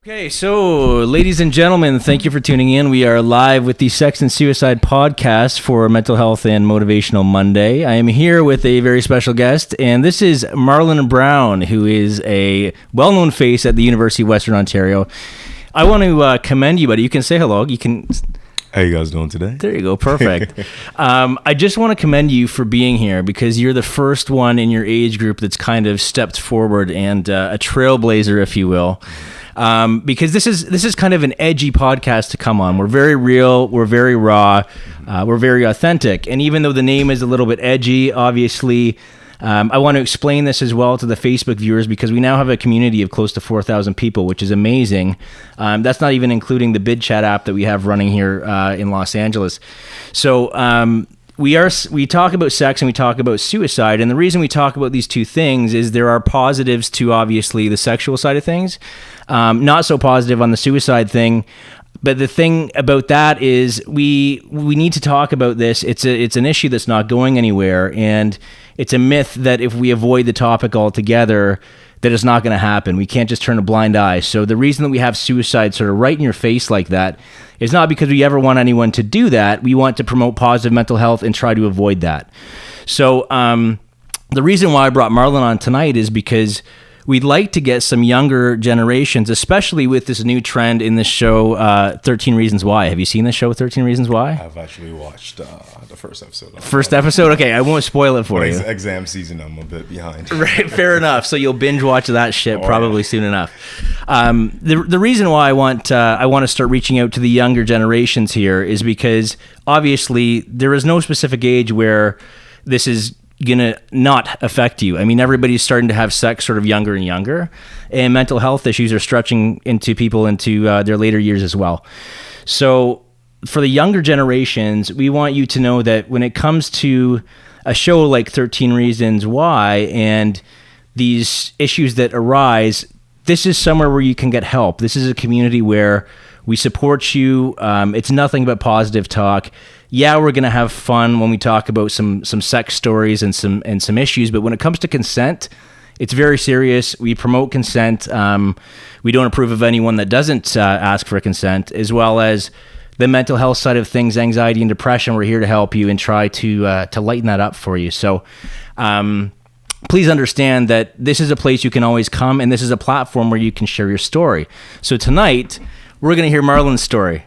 Okay, so ladies and gentlemen, thank you for tuning in. We are live with the Sex and Suicide podcast for Mental Health and Motivational Monday. I am here with a very special guest, and this is Marlon Brown, who is a well-known face at the University of Western Ontario. I want to commend you, buddy. You can say hello. You can. How you guys doing today? There you go. Perfect. I just want to commend you for being here because you're the first one in your age group that's kind of stepped forward and a trailblazer, if you will. Because this is kind of an edgy podcast to come on. We're very real, we're very raw, we're very authentic. And even though the name is a little bit edgy, obviously, I want to explain this as well to the Facebook viewers because we now have a community of close to 4,000 people, which is amazing. That's not even including the Bid Chat app that we have running here in Los Angeles. So we talk about sex and we talk about suicide, and the reason we talk about these two things is there are positives to obviously the sexual side of things, not so positive on the suicide thing. But the thing about that is we need to talk about this. It's an issue that's not going anywhere, and it's a myth that if we avoid the topic altogether, that it's not going to happen. We can't just turn a blind eye. So the reason that we have suicide sort of right in your face like that is not because we ever want anyone to do that. We want to promote positive mental health and try to avoid that. So the reason why I brought Marlon on tonight is because we'd like to get some younger generations, especially with this new trend in this show, 13 Reasons Why. Have you seen this show, 13 Reasons Why? I've actually watched the first episode. First episode? Okay, I won't spoil it for you. Exam season, I'm a bit behind. Right, fair enough. So you'll binge watch that shit probably soon enough. The reason why I want to start reaching out to the younger generations here is because obviously there is no specific age where this is gonna not affect you. I mean, everybody's starting to have sex sort of younger and younger, and mental health issues are stretching into people into their later years as well. So for the younger generations, we want you to know that when it comes to a show like 13 Reasons Why and these issues that arise, this is somewhere where you can get help. This is a community where we support you. It's nothing but positive talk. Yeah, we're going to have fun when we talk about some sex stories and some issues, but when it comes to consent, it's very serious. We promote consent. We don't approve of anyone that doesn't ask for consent, as well as the mental health side of things, anxiety and depression. We're here to help you and try to lighten that up for you. So please understand that this is a place you can always come, and this is a platform where you can share your story. So tonight, we're going to hear Marlon's story.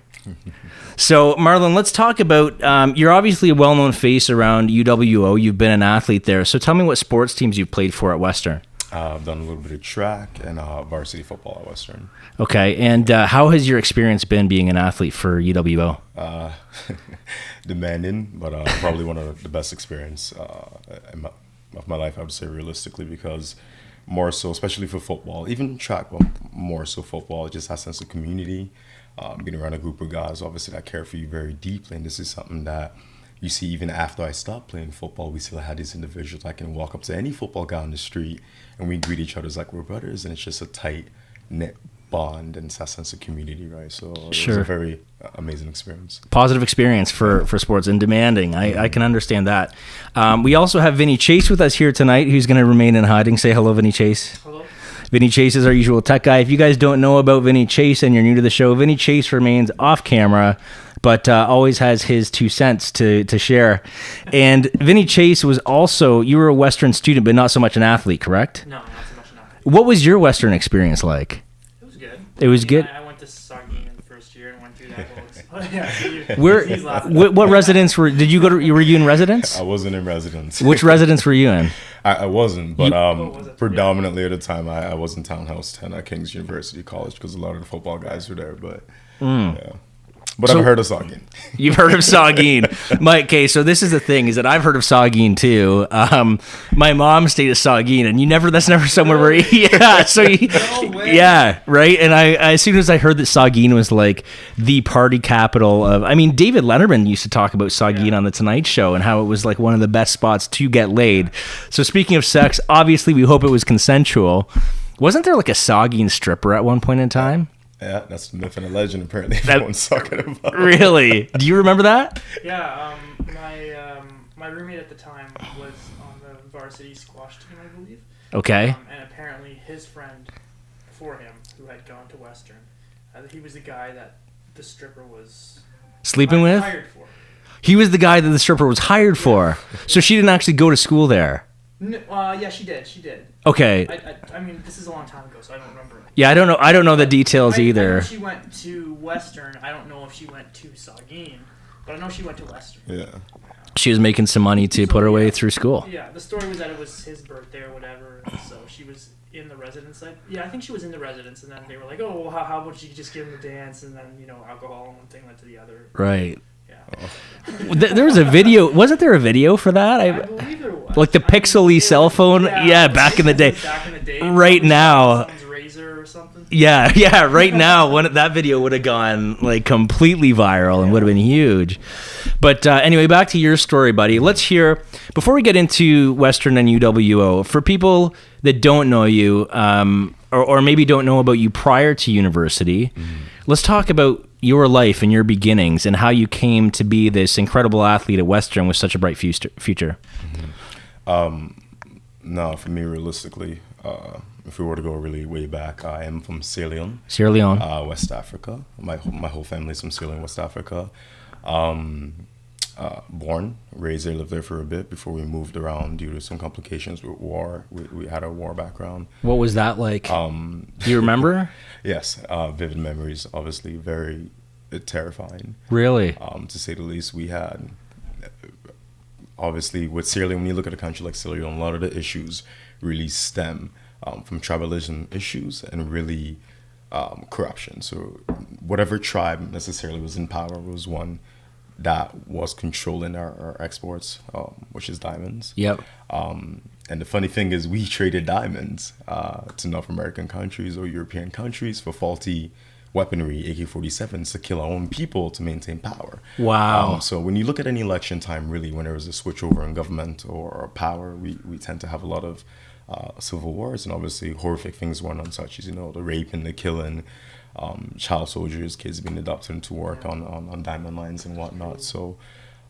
So, Marlon, let's talk about, you're obviously a well-known face around UWO. You've been an athlete there. So tell me what sports teams you've played for at Western. I've done a little bit of track and varsity football at Western. Okay, and how has your experience been being an athlete for UWO? Demanding, but probably one of the best experience of my life, I would say, realistically, because more so, especially for football, even track, but more so football, it just has a sense of community. Being around a group of guys, obviously, that care for you very deeply. And this is something that you see even after I stopped playing football. We still had these individuals. I can walk up to any football guy on the street and we greet each other as like we're brothers. And it's just a tight knit bond and it's that sense of community, right? So it was a very amazing experience. Positive experience for sports and demanding. I can understand that. We also have Vinnie Chase with us here tonight, who's going to remain in hiding. Say hello, Vinnie Chase. Hello. Vinnie Chase is our usual tech guy. If you guys don't know about Vinnie Chase and you're new to the show, Vinnie Chase remains off camera, but always has his 2 cents to share. And Vinnie Chase was also, you were a Western student, but not so much an athlete, correct? No, not so much an athlete. What was your Western experience like? It was good. It was good? I went to Saugeen in the first year and went through that whole what residence were you in residence? I wasn't in residence. Which residence were you in? I wasn't, but predominantly at the time I was in Townhouse 10 at King's University College because a lot of the football guys were there, but yeah. But I've heard of Saugeen. You've heard of Saugeen. Okay, so this is the thing, is that I've heard of Saugeen too. My mom stayed at Saugeen, and that's never somewhere where, yeah, so yeah, right? And I as soon as I heard that Saugeen was like the party capital of, I mean, David Letterman used to talk about Saugeen on The Tonight Show and how it was like one of the best spots to get laid. So speaking of sex, obviously we hope it was consensual. Wasn't there like a Saugeen stripper at one point in time? Yeah, that's the myth and a legend apparently everyone's talking about. Really? Do you remember that? Yeah, my roommate at the time was on the varsity squash team, I believe. Okay. And apparently his friend before him who had gone to Western. He was the guy that the stripper was Sleeping with? hired for. He was the guy that the stripper was hired for. So she didn't actually go to school there. No, yeah, she did. She did. Okay. I mean, this is a long time ago, so I don't remember. Yeah, I don't know the details I either. know she went to Western. I don't know if she went to Saugeen, but I know she went to Western. Yeah. She was making some money to put her way through school. Yeah, the story was that it was his birthday or whatever, so she was in the residence. Yeah, I think she was in the residence, and then they were like, "Oh, well, how about you just give him a dance?" And then alcohol and one thing led to the other. Right. Yeah. There was a video. Wasn't there a video for that? I believe there was. Like the pixely cell phone. Yeah, back in the day. Back in the day. Right now. Someone's razor or something. Yeah. Right now, that video would have gone like completely viral and would have been huge. But anyway, back to your story, buddy. Let's hear, before we get into Western and UWO, for people that don't know you, or maybe don't know about you prior to university, let's talk about your life and your beginnings and how you came to be this incredible athlete at Western with such a bright future. No, for me, realistically, if we were to go really way back, I am from Sierra Leone. Sierra Leone. West Africa. My whole family's from Sierra Leone, West Africa. Born, raised there, lived there for a bit before we moved around due to some complications with war. We had a war background. What was that like? Do you remember? Yes, vivid memories, obviously very terrifying. Really? To say the least. We had, obviously, with Sierra Leone, when you look at a country like Sierra Leone, a lot of the issues really stem from tribalism issues and really corruption. So whatever tribe necessarily was in power was one that was controlling our exports, which is diamonds. Yep. And the funny thing is we traded diamonds to North American countries or European countries for faulty weaponry, AK-47s, to kill our own people to maintain power. Wow. So when you look at any election time, really, when there is a switchover in government or power, we tend to have a lot of civil wars, and obviously horrific things going on, such as, the rape and the killing, child soldiers, kids being adopted into work on diamond lines and whatnot. So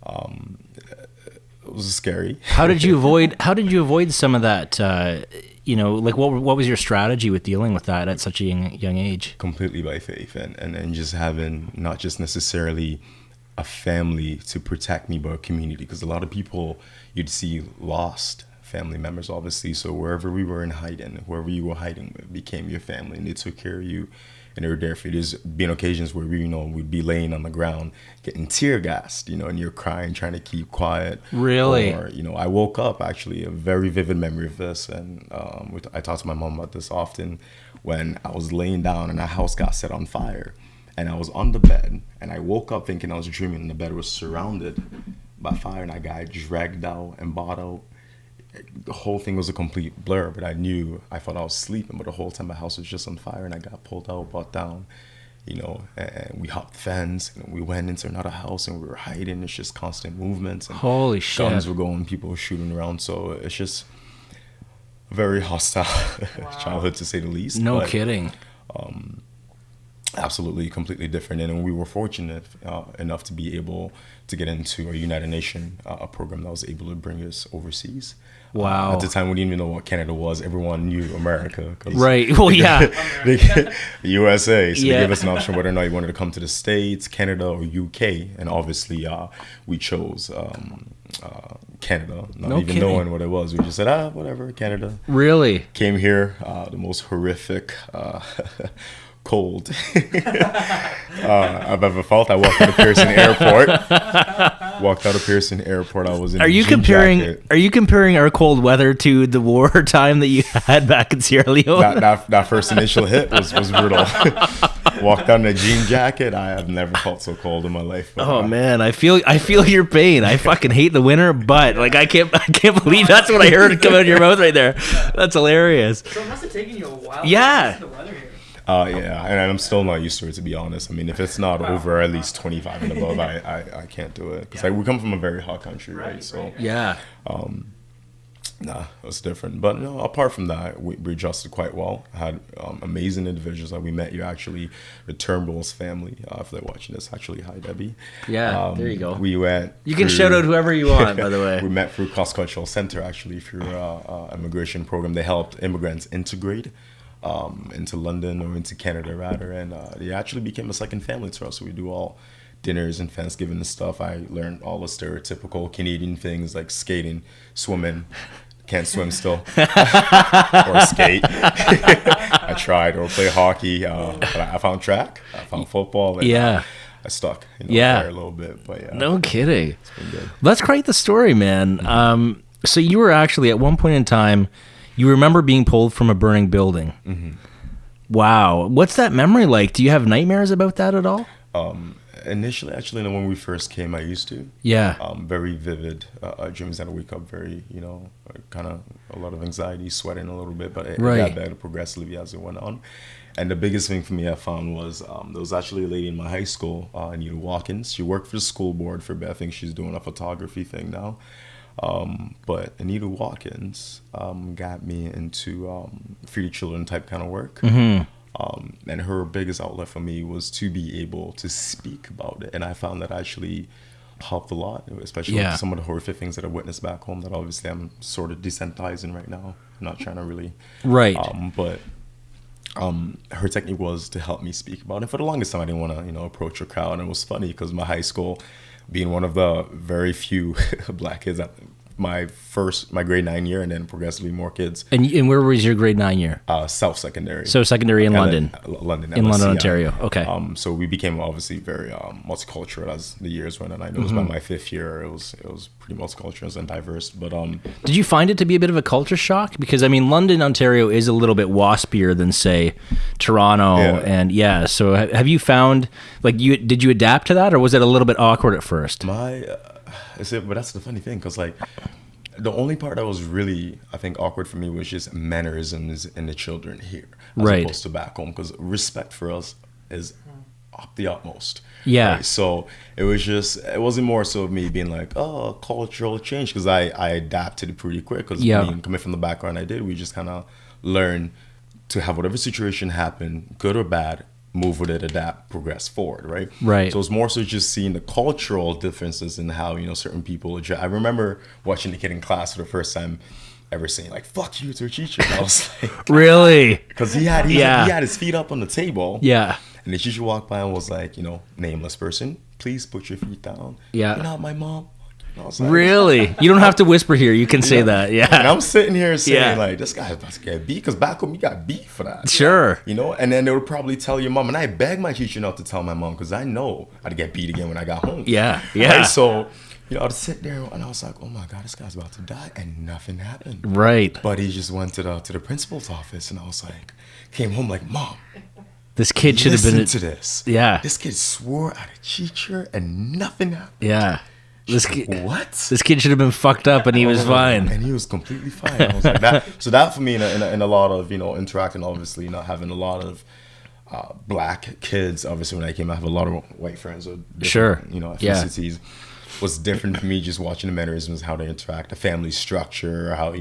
it was scary. How did you avoid some of that? Like what was your strategy with dealing with that at such a young age? Completely by faith, and just having not just necessarily a family to protect me, but a community, because a lot of people you'd see lost family members, obviously. So wherever we were in hiding, whoever you were hiding with became your family, and they took care of you. And they were there for you. There's been occasions where we'd be laying on the ground getting tear gassed, and you're crying, trying to keep quiet. Really? Or, I woke up, actually, a very vivid memory of this. And I talk to my mom about this often, when I was laying down and our house got set on fire. And I was on the bed, and I woke up thinking I was dreaming, and the bed was surrounded by fire, and I got dragged out and bought out. The whole thing was a complete blur, but I thought I was sleeping, but the whole time my house was just on fire, and I got pulled out, brought down, and we hopped the fence, and we went into another house, and we were hiding. It's just constant movements. And holy shit. Guns were going, people were shooting around, so it's just very hostile childhood, to say the least. No kidding. Absolutely, completely different. And we were fortunate enough to be able to get into a United Nations program that was able to bring us overseas. Wow. At the time, we didn't even know what Canada was. Everyone knew America. Right. Well, yeah. USA. So they gave us an option whether or not you wanted to come to the States, Canada, or UK. And obviously, we chose Canada, not even knowing what it was. We just said, whatever, Canada. Really? Came here, the most horrific cold I've ever felt. I walked out of Pearson Airport. I was in Are you comparing our cold weather to the war time that you had back in Sierra Leone? That first initial hit was brutal. Walked out in a jean jacket. I have never felt so cold in my life. Man, I feel your pain. I fucking hate the winter, but like I can't believe that's what I heard come out of your mouth right there. That's hilarious. So it must have taken you a while. Yeah. To the weather here. Yeah, and I'm still not used to it, to be honest. I mean, if it's not over at least 25 and above, I can't do it. Because we come from a very hot country, right? So yeah. It's different. But apart from that, we adjusted quite well. Had amazing individuals that we met. You actually, the Turnbull's family, if they're watching this, actually, hi, Debbie. Yeah, there you go. We went. You can shout out whoever you want, by the way. We met through Cross Cultural Center, actually, through immigration program. They helped immigrants integrate into London or into Canada rather, and it actually became a second family to us. So we do all dinners and Thanksgiving and stuff. I learned all the stereotypical Canadian things like skating, swimming. Can't swim still, or skate. I tried, or play hockey. But I found track. I found football. And, I stuck. There a little bit, but yeah. No kidding. It's been good. That's quite the story, man. So you were actually at one point in time, you remember being pulled from a burning building. Mm-hmm. Wow, what's that memory like? Do you have nightmares about that at all? Initially, actually, when we first came, I used to. Yeah. Very vivid dreams that I wake up very, kind of a lot of anxiety, sweating a little bit, but it got better progressively as it went on. And the biggest thing for me I found was there was actually a lady in my high school, Anita Watkins. She worked for the school board for a bit. I think she's doing a photography thing now. But Anita Watkins got me into Free the Children type kind of work. Mm-hmm. And her biggest outlet for me was to be able to speak about it. And I found that actually helped a lot, especially with some of the horrific things that I witnessed back home that obviously I'm sort of desensitizing right now. I'm not trying to really. Right. But her technique was to help me speak about it. For the longest time, I didn't want to, approach a crowd. And it was funny because my high school, being one of the very few black kids at my grade 9 year, and then progressively more kids. And where was your grade 9 year? South Secondary. So secondary in London. London. In London, Ontario. Okay. So we became obviously very multicultural as the years went on. I know it was by my 5th year, it was pretty multicultural and diverse. But did you find it to be a bit of a culture shock? Because I mean, London, Ontario is a little bit waspier than say Toronto, and so have you found did you adapt to that, or was it a little bit awkward at first? But that's the funny thing, because the only part that was really, I think, awkward for me was just mannerisms in the children here, as opposed to back home, because respect for us is up the utmost. Yeah. Right? So it wasn't more so of me being like, oh, cultural change, because I adapted pretty quick, because coming from the background I did, we just kind of learned to have whatever situation happen, good or bad, move with it, adapt, progress forward, right? Right. So it's more so just seeing the cultural differences in how, certain people. I remember watching the kid in class for the first time ever saying like, fuck you to a teacher. And I was like, really? Because he had his feet up on the table. Yeah. And the teacher walked by and was like, nameless person, please put your feet down. Yeah. You're not my mom. Like, really? You don't have to whisper here. You can say that. Yeah. And I'm sitting here saying like, this guy's about to get beat, because back home you got beat for that. Sure. And then they would probably tell your mom. And I begged my teacher not to tell my mom, because I know I'd get beat again when I got home. Yeah. Yeah. Right? So, I'd sit there and I was like, oh my God, this guy's about to die, and nothing happened. Right. But he just went to the principal's office, and I was like, came home like, Mom, this kid should have been listen to this. Yeah. This kid swore at a teacher and nothing happened. Yeah. This kid should have been fucked up, and he was fine. And he was completely fine. I was like that. So that for me, in a lot of interacting, obviously not having a lot of black kids. Obviously, when I came, I have a lot of white friends. Or ethnicities. Was different for me, just watching the mannerisms, how they interact, the family structure, how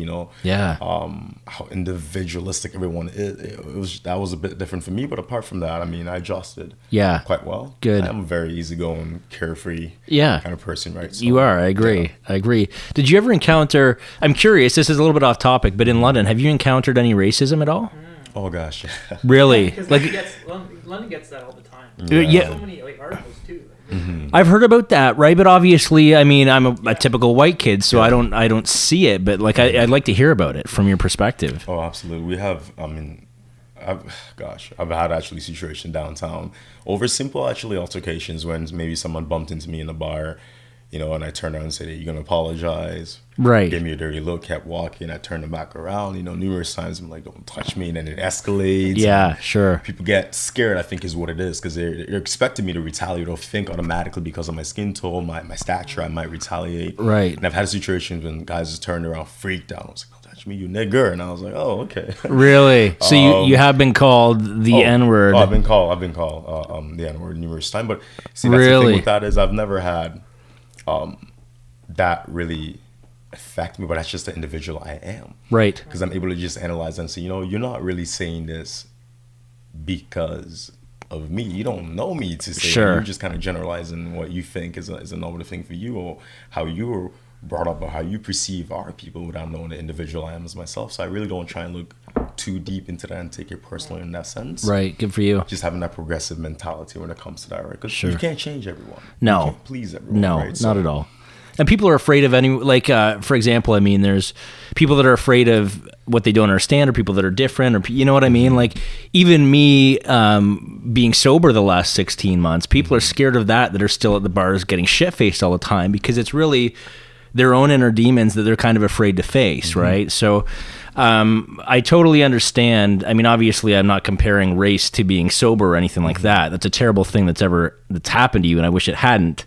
how individualistic everyone is. That was a bit different for me, but apart from that, I mean, I adjusted quite well. Good. I'm a very easygoing, carefree kind of person, right? So, you are. I agree. Did you ever encounter? I'm curious. This is a little bit off topic, but in London, have you encountered any racism at all? Oh gosh, really? London gets that all the time. Yeah. So many articles too. Mm-hmm. I've heard about that, right? But obviously, I mean, I'm a typical white kid, so I don't see it. But I'd like to hear about it from your perspective. Oh, absolutely. We have. I mean, I've had actually situation downtown over simple altercations when maybe someone bumped into me in a bar, and I turned around and said, "Hey, you're gonna apologize." Right. Gave me a dirty look, kept walking. I turned them back around. Numerous times I'm like, "Don't touch me," and then it escalates. Yeah, sure. People get scared, I think, is what it is, because they're expecting me to retaliate or think automatically because of my skin tone, my stature, I might retaliate. Right. And I've had situations when guys just turned around, freaked out. I was like, "Don't touch me, you nigger," and I was like, "Oh, okay." Really? So you have been called the N-word? Oh, I've been called the N-word numerous times. But see, that's the thing with that is I've never had that really affect me, but that's just the individual I am. Right. Because I'm able to just analyze and say, you're not really saying this because of me. You don't know me to say sure. You're just kind of generalizing what you think is a normative thing for you, or how you were brought up, or how you perceive our people, without knowing the individual I am as myself. So I really don't try and look too deep into that and take it personally in that sense. Right. Good for you. Just having that progressive mentality when it comes to that, right? Because Sure. you can't change everyone. No. You can't please everyone. No, right? not at all. And people are afraid of any, like, for example, I mean, there's people that are afraid of what they don't understand, or people that are different, or, you know what I mean? Like, even me being sober the last 16 months, people are scared of that are still at the bars getting shit-faced all the time, because it's really their own inner demons that they're kind of afraid to face, right? So I totally understand. I mean, obviously, I'm not comparing race to being sober or anything like that. That's a terrible thing that's happened to you, and I wish it hadn't.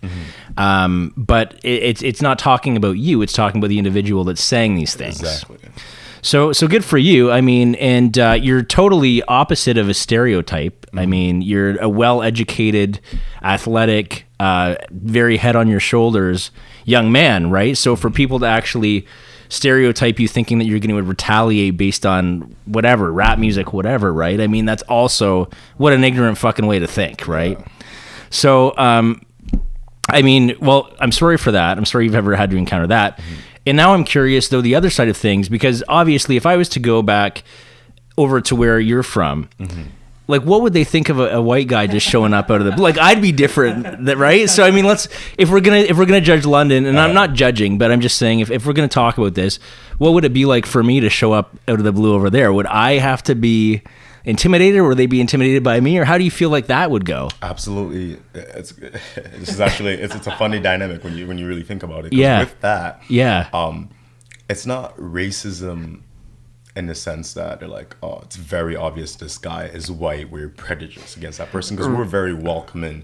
But it's not talking about you. It's talking about the individual that's saying these things. Exactly. So good for you. I mean, and you're totally opposite of a stereotype. I mean, you're a well-educated, athletic, very head on your shoulders young man, right? So for people to actually stereotype you thinking that you're going to retaliate based on whatever, rap music, whatever, right? I mean, that's also what an ignorant fucking way to think, right? Yeah. So, I mean, well, I'm sorry for that. I'm sorry you've ever had to encounter that. And now I'm curious, though, the other side of things, because obviously if I was to go back over to where you're from, like, what would they think of a white guy just showing up out of the, like, I'd be different, right? So, I mean, if we're gonna judge London, and I'm not judging, but I'm just saying, if we're gonna talk about this, what would it be like for me to show up out of the blue over there? Would I have to be intimidated, or would they be intimidated by me, or how do you feel like that would go? Absolutely. This is actually, it's a funny dynamic when you really think about it. Yeah. With that, yeah. It's not racism in the sense that they're like, oh, it's very obvious this guy is white, we're prejudiced against that person, because we're very welcoming.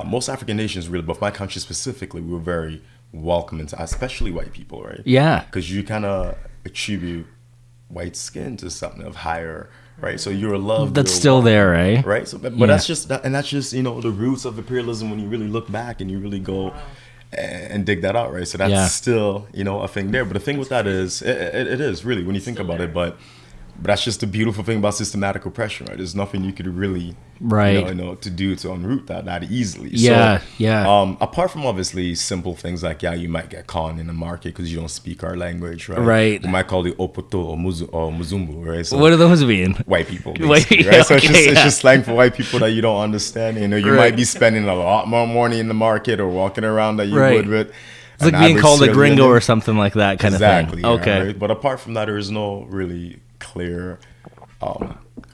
Most African nations, really, but my country specifically, we were very welcoming to, especially white people, right? Yeah. Because you kind of attribute white skin to something of higher, right? So you're loved. That's still there, eh? Right? So, but that's just, that's just, you know, the roots of imperialism when you really look back and you really go and dig that out, right? So that's still, you know, a thing there. But the thing with that is, it is really, when you think about it, but that's just the beautiful thing about systematic oppression, right? There's nothing you could really, you know, to do to unroot that easily. Yeah, so, apart from obviously simple things like, you might get caught in the market because you don't speak our language, right? Right. We might call you Opoto or Muzumbu, right? So what do those mean? White people, basically, right? So it's just slang for white people that you don't understand. You know, you might be spending a lot more money in the market or walking around that you would with. It's like being called a gringo or something like that kind of thing. Okay. Right? But apart from that, there is no really clear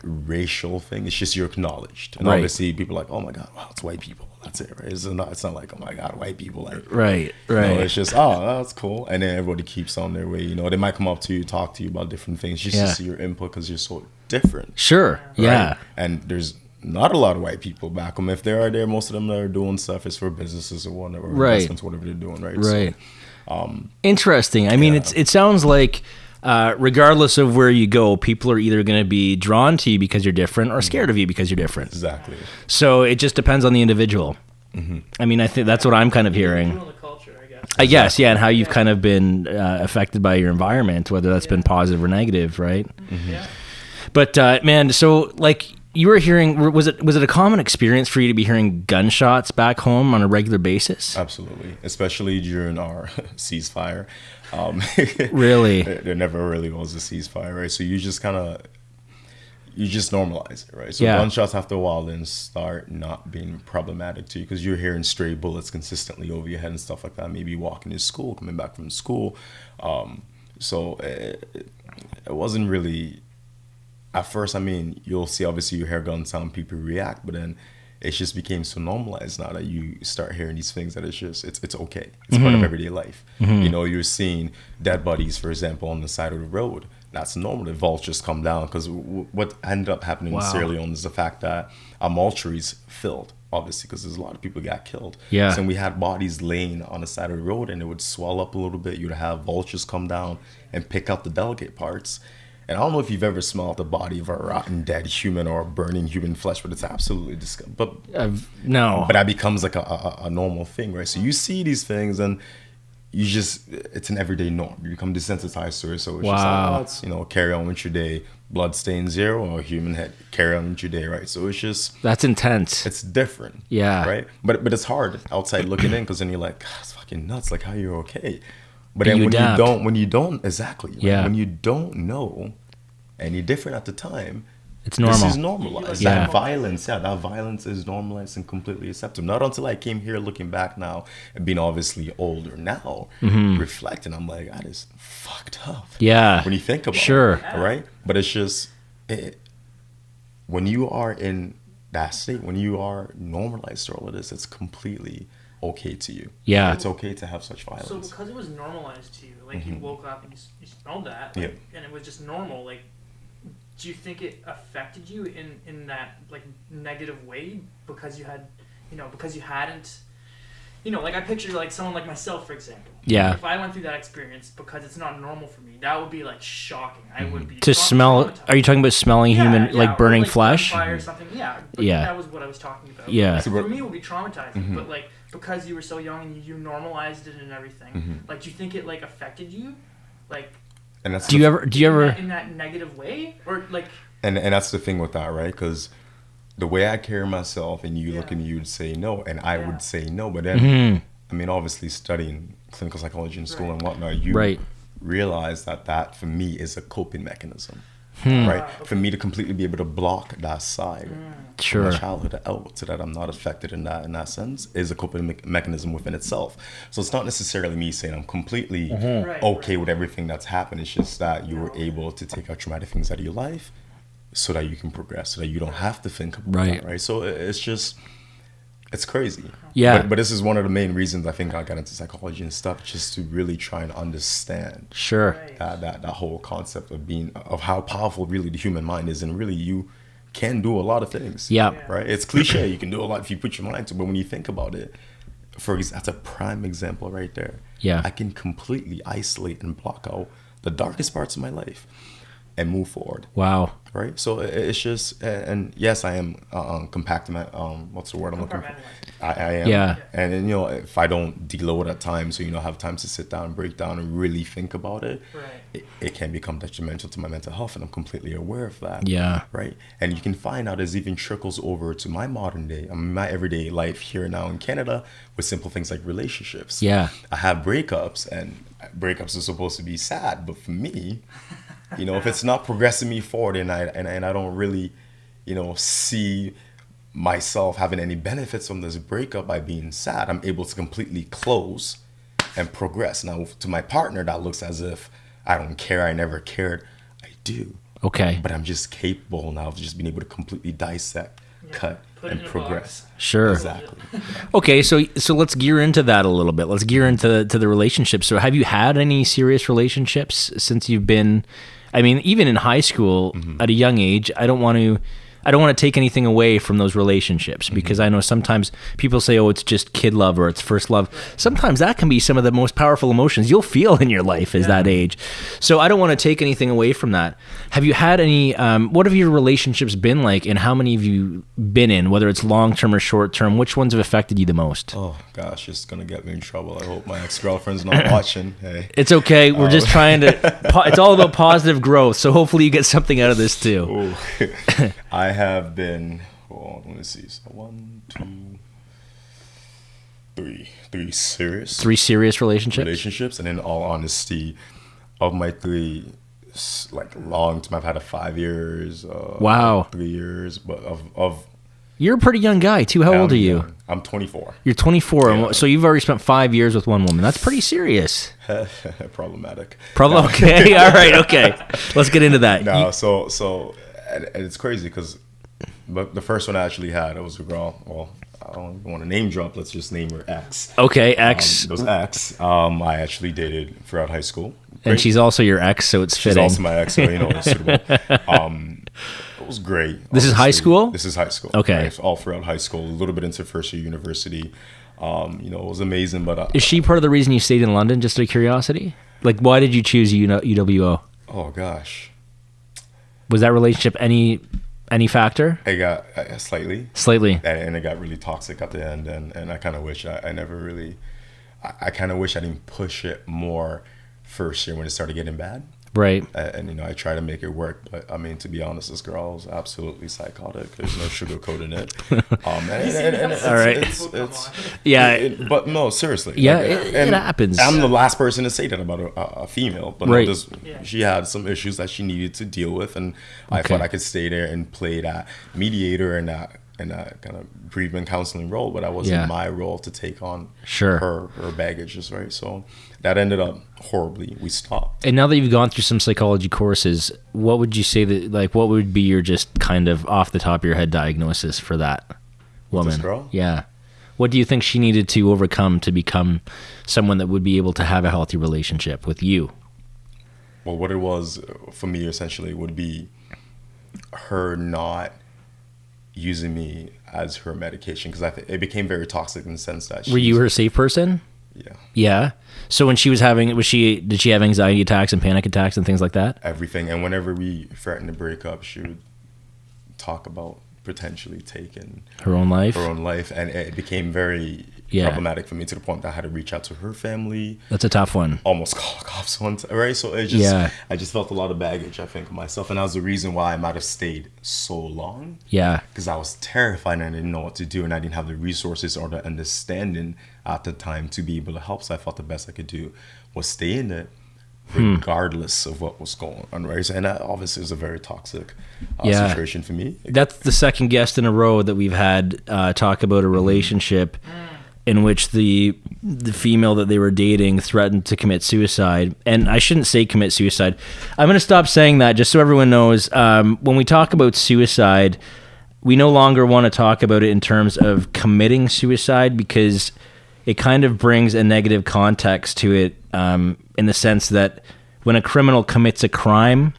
racial thing. It's just you're acknowledged, and obviously people are like, oh my god, wow, it's white people, that's it, right? It's not like, oh my god, white people, like, right. You know, it's just, oh, that's cool, and then everybody keeps on their way. You know, they might come up to you, talk to you about different things, just to see your input, because you're so different. Sure. Right? Yeah. And there's not a lot of white people back home. If there are there, most of them that are doing stuff is for businesses or whatever, investments, whatever they're doing, right? Right. So, interesting. I mean, it sounds like, regardless of where you go, people are either going to be drawn to you because you're different or scared of you because you're different. Exactly. So it just depends on the individual. I mean, I think that's what I'm kind of hearing. The culture, I guess. I guess, yeah, and how you've kind of been affected by your environment, whether that's been positive or negative, right? Yeah. But man, so like you were hearing, was it a common experience for you to be hearing gunshots back home on a regular basis? Absolutely, especially during our ceasefire. Really? There never really was a ceasefire, right? So you just normalize it, right? So gunshots after a while then start not being problematic to you, because you're hearing stray bullets consistently over your head and stuff like that. Maybe walking to school, coming back from school. So it wasn't really, at first, I mean, you'll see obviously you hear gun sound, people react, but then it just became so normalized now that you start hearing these things that it's okay. It's part of everyday life. You know, you're seeing dead bodies, for example, on the side of the road. That's normal. The vultures come down, because what ended up happening in Sierra Leone is the fact that our mortuaries filled, obviously, because there's a lot of people got killed. Yeah. So we had bodies laying on the side of the road, and it would swell up a little bit. You'd have vultures come down and pick out the delicate parts. And I don't know if you've ever smelled the body of a rotten dead human or burning human flesh, but it's absolutely disgusting. But no. But that becomes like a normal thing, right? So you see these things, and it's an everyday norm. You become desensitized to it. So it's just like, let's, you know, carry on with your day. Blood stain zero, or human head, carry on with your day, right? So it's just, that's intense. It's different, right? But it's hard outside looking in, because then you're like, God, it's fucking nuts. Like, how are you okay? But then when you don't, exactly. Like, when you don't know, any different at the time, It's normal. this is normalized. Yeah. That violence is normalized and completely accepted. Not until I came here looking back now and being obviously older now, reflecting, I'm like, that is fucked up. Yeah. When you think about Sure. it, right? But it's just, when you are in that state, when you are normalized to all of this, it's completely okay to you. Yeah. It's okay to have such violence. So because it was normalized to you, like you woke up and you smelled that, Yeah. and it was just normal, like, do you think it affected you in that like negative way because you had, because you hadn't, like I picture like someone like myself, for example. Yeah. If I went through that experience because it's not normal for me, that would be like shocking. I would be To smell, traumatized. are you talking about smelling human, like burning or, flesh? gunfire or something. Yeah. But Yeah. That was what I was talking about. Yeah. So For what- me, it would be traumatizing. But like because you were so young and you normalized it and everything, like do you think it like affected you, like? And that's Do you ever? In that negative way, or like? And that's the thing with that, right? Because the way I carry myself, and you look and you'd say no, and I would say no. But then, I mean, obviously studying clinical psychology in school and whatnot, you realize that for me is a coping mechanism, right? For me to completely be able to block that side Sure. from my childhood out so that I'm not affected in that sense is a coping mechanism within itself. So it's not necessarily me saying I'm completely okay with everything that's happened. It's just that you were able to take out traumatic things out of your life so that you can progress, so that you don't have to think about that, right? So it's just, it's crazy. Yeah. But this is one of the main reasons I think I got into psychology and stuff, just to really try and understand Sure. that whole concept of how powerful really the human mind is, and really you can do a lot of things. Yeah. Right? It's cliche, you can do a lot if you put your mind to it, but when you think about it, that's a prime example right there. Yeah. I can completely isolate and block out the darkest parts of my life and move forward. Wow. Right? So it's just, and yes, I am compacting my, what's the word I'm looking for? I am. Yeah. And if I don't deload at times, so, have time to sit down, break down, and really think about it, it can become detrimental to my mental health, and I'm completely aware of that. Yeah. Right? And you can find out as even trickles over to my modern day, my everyday life here now in Canada, with simple things like relationships. Yeah. I have breakups, and breakups are supposed to be sad, but for me, if it's not progressing me forward, and I don't really, see myself having any benefits from this breakup by being sad, I'm able to completely close and progress. Now, to my partner, that looks as if I don't care, I never cared. I do. Okay. But I'm just capable now of just being able to completely dissect, cut, and progress. Sure. Exactly. Okay, so let's gear into that a little bit. Let's gear into the relationships. So have you had any serious relationships since you've been, I mean, even in high school at a young age? I don't want to take anything away from those relationships, because I know sometimes people say, oh, it's just kid love or it's first love. Sometimes that can be some of the most powerful emotions you'll feel in your life as that age. So I don't want to take anything away from that. Have you had any, what have your relationships been like, and how many have you been in, whether it's long-term or short-term? Which ones have affected you the most? Oh, gosh, it's going to get me in trouble. I hope my ex-girlfriend's not watching. Hey. It's okay. We're just trying to, it's all about positive growth. So hopefully you get something out of this too. I have been, let me see, so 1, 2, 3 serious. 3 serious relationships? And in all honesty, of my 3, like long term, I've had a 5 years. Wow. 3 years, but of. You're a pretty young guy too. How old are you? Young. I'm 24. You're 24, Yeah. so you've already spent 5 years with one woman. That's pretty serious. Problematic. Okay, all right, okay. Let's get into that. No, so and it's crazy because, but the first one I actually had, it was a girl. Well, I don't even want to name drop. Let's just name her X. Okay, X. It was X. I actually dated throughout high school. And she's also your ex, so it's She's fitting. also my ex, so it's suitable. It was great. This is high school? This is high school. Okay. Right? All throughout high school, a little bit into first year university. It was amazing, but Is she part of the reason you stayed in London, just out of curiosity? Like, why did you choose UWO? oh gosh, Was that relationship any factor? I got slightly. Slightly. And it got really toxic at the end, and I kind of wish I never really, I kind of wish I didn't push it more first year when it started getting bad. Right. And you know, I try to make it work, but I mean, to be honest, this girl is absolutely psychotic. There's no sugarcoating it. All right. But no, seriously. Yeah, it happens. I'm the last person to say that about a female, but right. no, she had some issues that she needed to deal with, and I thought I could stay there and play that mediator and that kind of bereavement counseling role, but that wasn't my role to take on her baggages, right? So that ended up horribly. We stopped. And now that you've gone through some psychology courses, what would you say that, like, what would be your just kind of off the top of your head diagnosis for that woman? This girl? Yeah. What do you think she needed to overcome to become someone that would be able to have a healthy relationship with you? Well, what it was for me essentially would be her not using me as her medication, because it became very toxic in the sense that were you her safe person? Yeah. So when she was having, did she have anxiety attacks and panic attacks and things like that? Everything. And whenever we threatened to break up, she would talk about potentially taking her own life. And it became very problematic for me, to the point that I had to reach out to her family. That's a tough one. Almost call cops one time, right? So it just, I just felt a lot of baggage, I think, of myself. And that was the reason why I might have stayed so long. Yeah. Because I was terrified and I didn't know what to do, and I didn't have the resources or the understanding at the time to be able to help. So I thought the best I could do was stay in it, regardless of what was going on, right? And that obviously is a very toxic situation for me. That's the second guest in a row that we've had talk about a relationship in which the female that they were dating threatened to commit suicide. And I shouldn't say commit suicide. I'm going to stop saying that just so everyone knows. When we talk about suicide, we no longer want to talk about it in terms of committing suicide, because it kind of brings a negative context to it, in the sense that when a criminal commits a crime,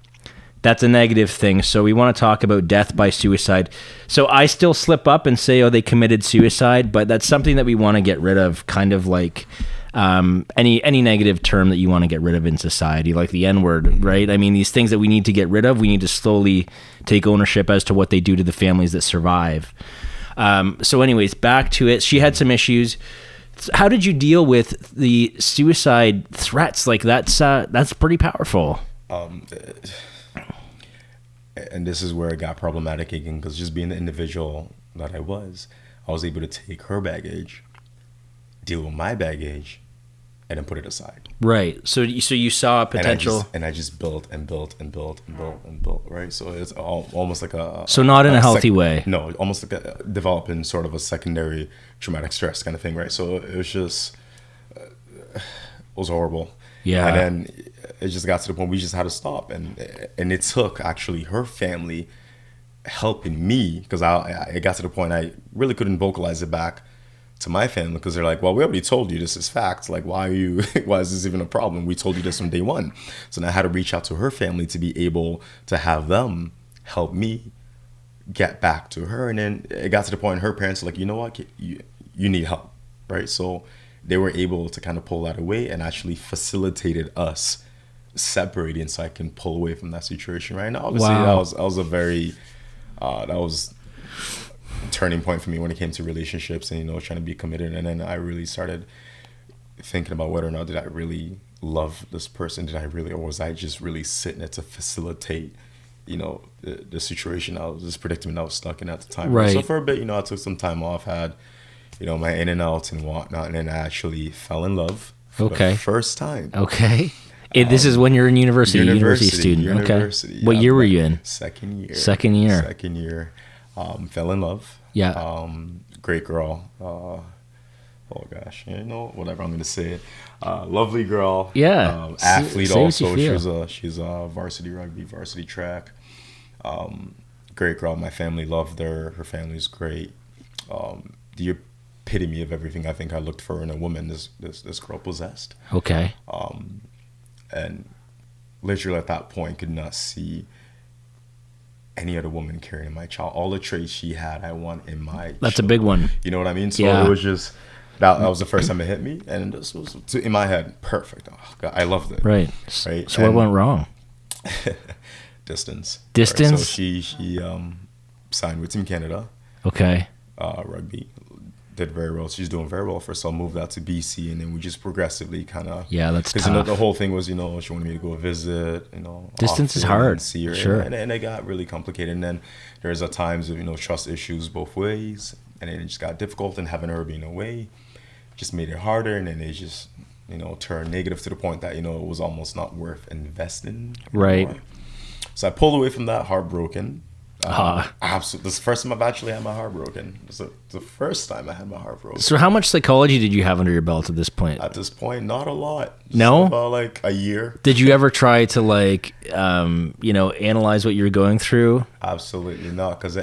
that's a negative thing. So we want to talk about death by suicide. So I still slip up and say, oh, they committed suicide, but that's something that we want to get rid of, kind of like any negative term that you want to get rid of in society, like the N-word, right? I mean, these things that we need to get rid of, we need to slowly take ownership as to what they do to the families that survive. So anyways, back to it. She had some issues. How did you deal with the suicide threats? Like that's pretty powerful. And this is where it got problematic again, because just being the individual that I was able to take her baggage, deal with my baggage, and then put it aside. Right. So you saw a potential, and I just built and built, right? So it's almost like so not in a healthy way. No, almost like developing sort of a secondary traumatic stress kind of thing, right? So it was just it was horrible. Yeah. And then it just got to the point we just had to stop, and it took actually her family helping me, because it got to the point I really couldn't vocalize it back to my family, because they're like, well, we already told you this is facts. Like, why is this even a problem? We told you this from day one. So then I had to reach out to her family to be able to have them help me get back to her. And then it got to the point her parents were like, you know what, you need help, right? So they were able to kind of pull that away and actually facilitated us separating so I can pull away from that situation, right? Now, obviously, that was a very, that was a turning point for me when it came to relationships and, trying to be committed. And then I really started thinking about whether or not did I really love this person? Did I really, or was I just really sitting there to facilitate, the situation, this predicament I was stuck in at the time. Right. So for a bit, I took some time off, had, my in and outs and whatnot, and then I actually fell in love for the first time. Okay. This is when you're in university student. University. Okay. What year were you in? Second year. Fell in love. Yeah. Great girl. Oh gosh, whatever I'm gonna say. Lovely girl. Yeah. Athlete also. She's a varsity rugby, varsity track. Great girl. My family loved her. Her family's great. The epitome of everything I think I looked for in a woman. This girl possessed. Okay. And literally at that point could not see any other woman carrying my child. All the traits she had, I want in my That's children. A big one. You know what I mean? So it was just, that was the first time it hit me. And this was, in my head, perfect. Oh, God, I loved it. Right. So what went wrong? Distance. Distance? Right? So she signed with Team Canada. Okay. Rugby. did very well. She's doing very well for herself. Moved out to BC, and then we just progressively kind of that's because tough. The whole thing was she wanted me to go visit. Distance is hard. And see her, Sure. and it got really complicated. And then there's times of trust issues both ways, and then it just got difficult. And having her being away just made it harder. And then it just turned negative to the point that it was almost not worth investing. Right. Anymore. So I pulled away from that, heartbroken. Absolutely. This is the first time I've actually had my heart broken. It's the first time I had my heart broken. So how much psychology did you have under your belt at this point? At this point, not a lot. No? About like a year. Did you ever try to analyze what you were going through? Absolutely not, because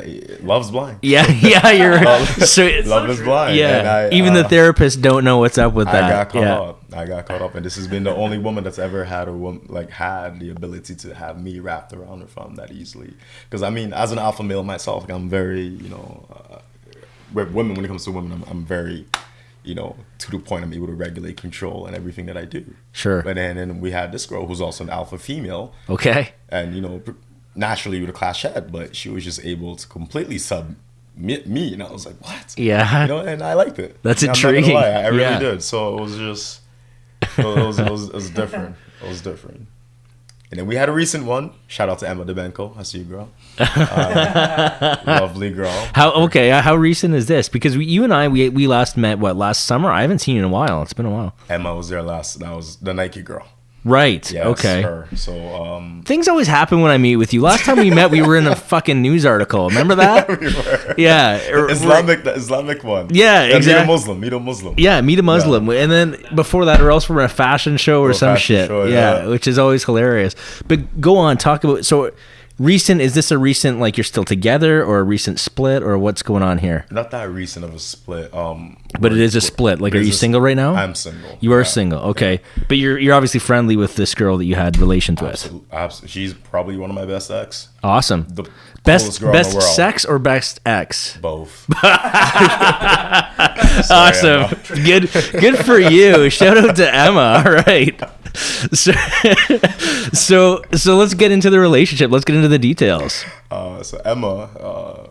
love's blind. Yeah, you're Love is blind. Yeah, and even the therapists don't know what's up with that. I got caught up, and this has been the only woman that's ever had had the ability to have me wrapped around her thumb that easily. Because I mean, as an alpha male myself, I'm very with women. When it comes to women, I'm very to the point I'm able to regulate, control, and everything that I do. Sure. But then we had this girl who's also an alpha female. Okay. And naturally with a class head, but she was just able to completely submit me, and I was like, what? Yeah. And I liked it. That's intriguing. intriguing. I really did. So it was just, it was different. It was different. And then we had a recent one. Shout out to Emma DeBenko. I see you, girl. Lovely girl. How recent is this? Because you and I, we last met, last summer? I haven't seen you in a while. It's been a while. Emma was there last. That was the Nike girl. Right. Yes, okay. Her. So things always happen when I meet with you. Last time we met, we were in a fucking news article. Remember that? We were. Yeah. The Islamic one. Yeah, exactly. Meet a Muslim. Yeah, meet a Muslim. Yeah. And then before that, or else we're in a fashion show or some shit. Show, yeah, which is always hilarious. But go on, talk about. So recent, is this a recent, like you're still together, or a recent split, or what's going on here? Not that recent of a split. But it is a split. Like, are you single right now? I'm single. You are single. Okay. Yeah. But you're obviously friendly with this girl that you had relations with. Absolutely. She's probably one of my best ex. Awesome. The best girl in the world. Sex or best ex? Both. Awesome. Good for you. Shout out to Emma. All right. So let's get into the relationship. Let's get into the details. So Emma,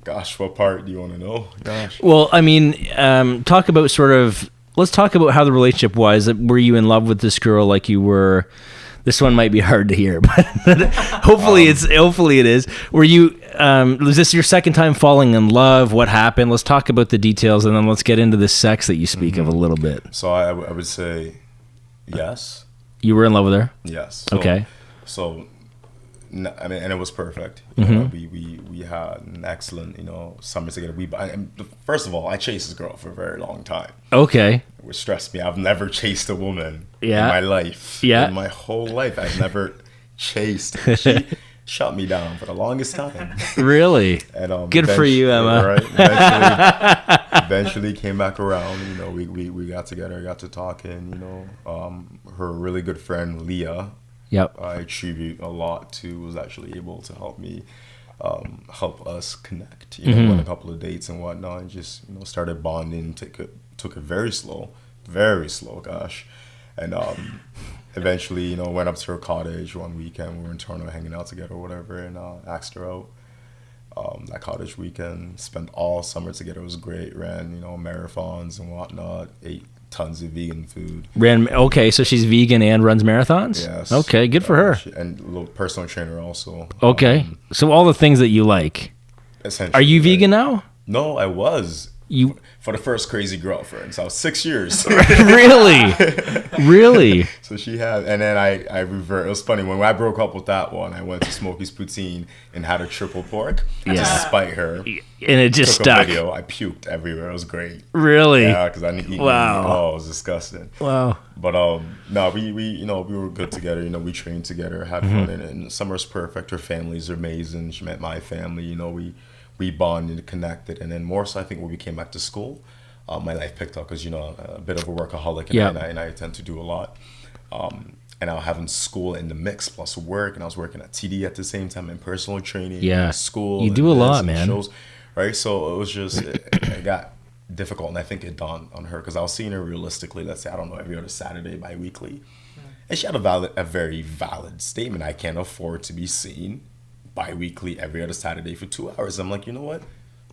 gosh, what part do you want to know? Gosh. Well, I mean, let's talk about how the relationship was. Were you in love with this girl like you were? This one might be hard to hear, but hopefully it is. Were you, was this your second time falling in love? What happened? Let's talk about the details, and then let's get into the sex that you speak of a little bit. So I would say yes. You were in love with her? Yes. Okay. So, I mean, and it was perfect. We had an excellent, summer together. First of all, I chased this girl for a very long time. Okay. Which stressed me. I've never chased a woman in Yeah. my life. Yeah. In my whole life, I've never chased. She shut me down for the longest time. Really? And good for you, Emma. Right. Eventually came back around. We got together, got to talking. Her really good friend Leah. Yep. I attribute a lot to, was actually able to help me, help us connect. Went a couple of dates and whatnot, and just started bonding. Took it very slow, gosh, and eventually went up to her cottage one weekend. We were in Toronto hanging out together or whatever, and asked her out. That cottage weekend, spent all summer together. It was great. Ran marathons and whatnot. Ate tons of vegan food. Okay, so she's vegan and runs marathons? Yes. Okay, good for her. And a little personal trainer also. Okay, so all the things that you like. Essentially. Are you vegan now? No, I was. You for the first crazy girlfriend. So I was 6 years. Really? So she had, and then I reversed. It was funny when I broke up with that one. I went to Smokey's Poutine and had a triple pork just to spite her. And it just Took stuck. a video. I puked everywhere. It was great. Really? Yeah, because I didn't eat. Wow. Oh, it was disgusting. Wow. But no, we were good together. We trained together, had fun, and summer's perfect. Her family's amazing. She met my family. We bonded and connected, and then more so, I think when we came back to school, my life picked up because a bit of a workaholic, and I tend to do a lot. And I was having school in the mix plus work, and I was working at TD at the same time in personal training. Yeah, school. You do a lot, man. Shows, right? So it was just it got difficult, and I think it dawned on her because I was seeing her realistically. Let's say every other Saturday, bi-weekly, and she had a very valid statement. I can't afford to be seen bi-weekly every other Saturday for 2 hours. I'm like, you know what?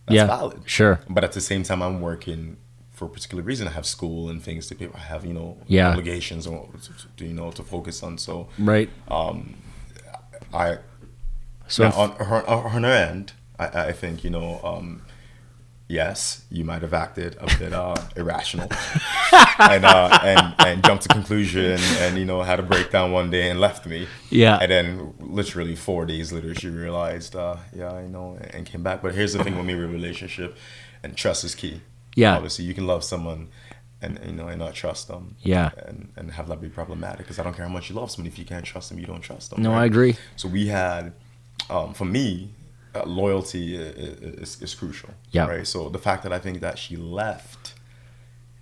That's valid. Sure. But at the same time, I'm working for a particular reason. I have school and things to pay. I have, obligations or to focus on. So right. I so now, on her end, I think yes, you might have acted a bit irrational and jumped to conclusion and had a breakdown one day and left me. Yeah. And then literally 4 days later, she realized, and came back. But here's the thing with me with relationship, and trust is key. Yeah. Obviously, you can love someone and not trust them. Yeah. And have that be problematic, because I don't care how much you love someone. If you can't trust them, you don't trust them. No, right? I agree. So we had, for me, loyalty is crucial. Yeah. Right. So the fact that I think that she left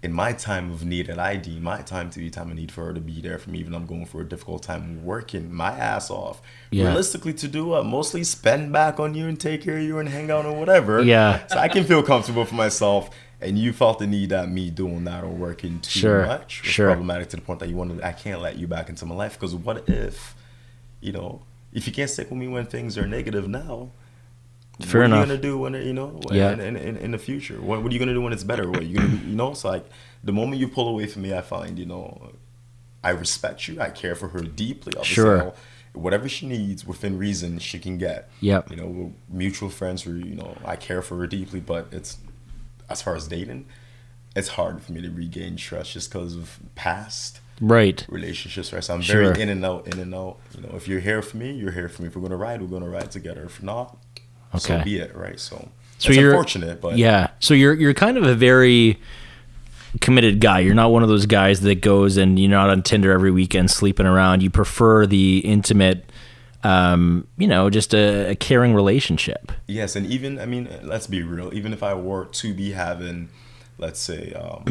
in my time of need, and I deem my time to be time of need for her to be there for me, even though I'm going through a difficult time, working my ass off, realistically, to do what? Mostly spend back on you and take care of you and hang out or whatever. Yeah. So I can feel comfortable for myself. And you felt the need that me doing that or working too much was problematic to the point that you wanted, I can't let you back into my life. Because what if, if you can't stick with me when things are negative now, what are you gonna do when in the future? What are you gonna do when it's better? What are you gonna do? It's like the moment you pull away from me, I find I respect you. I care for her deeply. Obviously, whatever she needs within reason, she can get. Yep. We're mutual friends. I care for her deeply, but it's. As far as dating, it's hard for me to regain trust just because of past relationships, right? So I'm very in and out. If you're here for me, you're here for me. If we're going to ride together. If not, so be it, right? So it's unfortunate, but... Yeah, so you're kind of a very committed guy. You're not one of those guys that goes and you're not on Tinder every weekend sleeping around. You prefer the intimate... just a caring relationship. Yes, and even, let's be real, even if I were to be having, let's say, a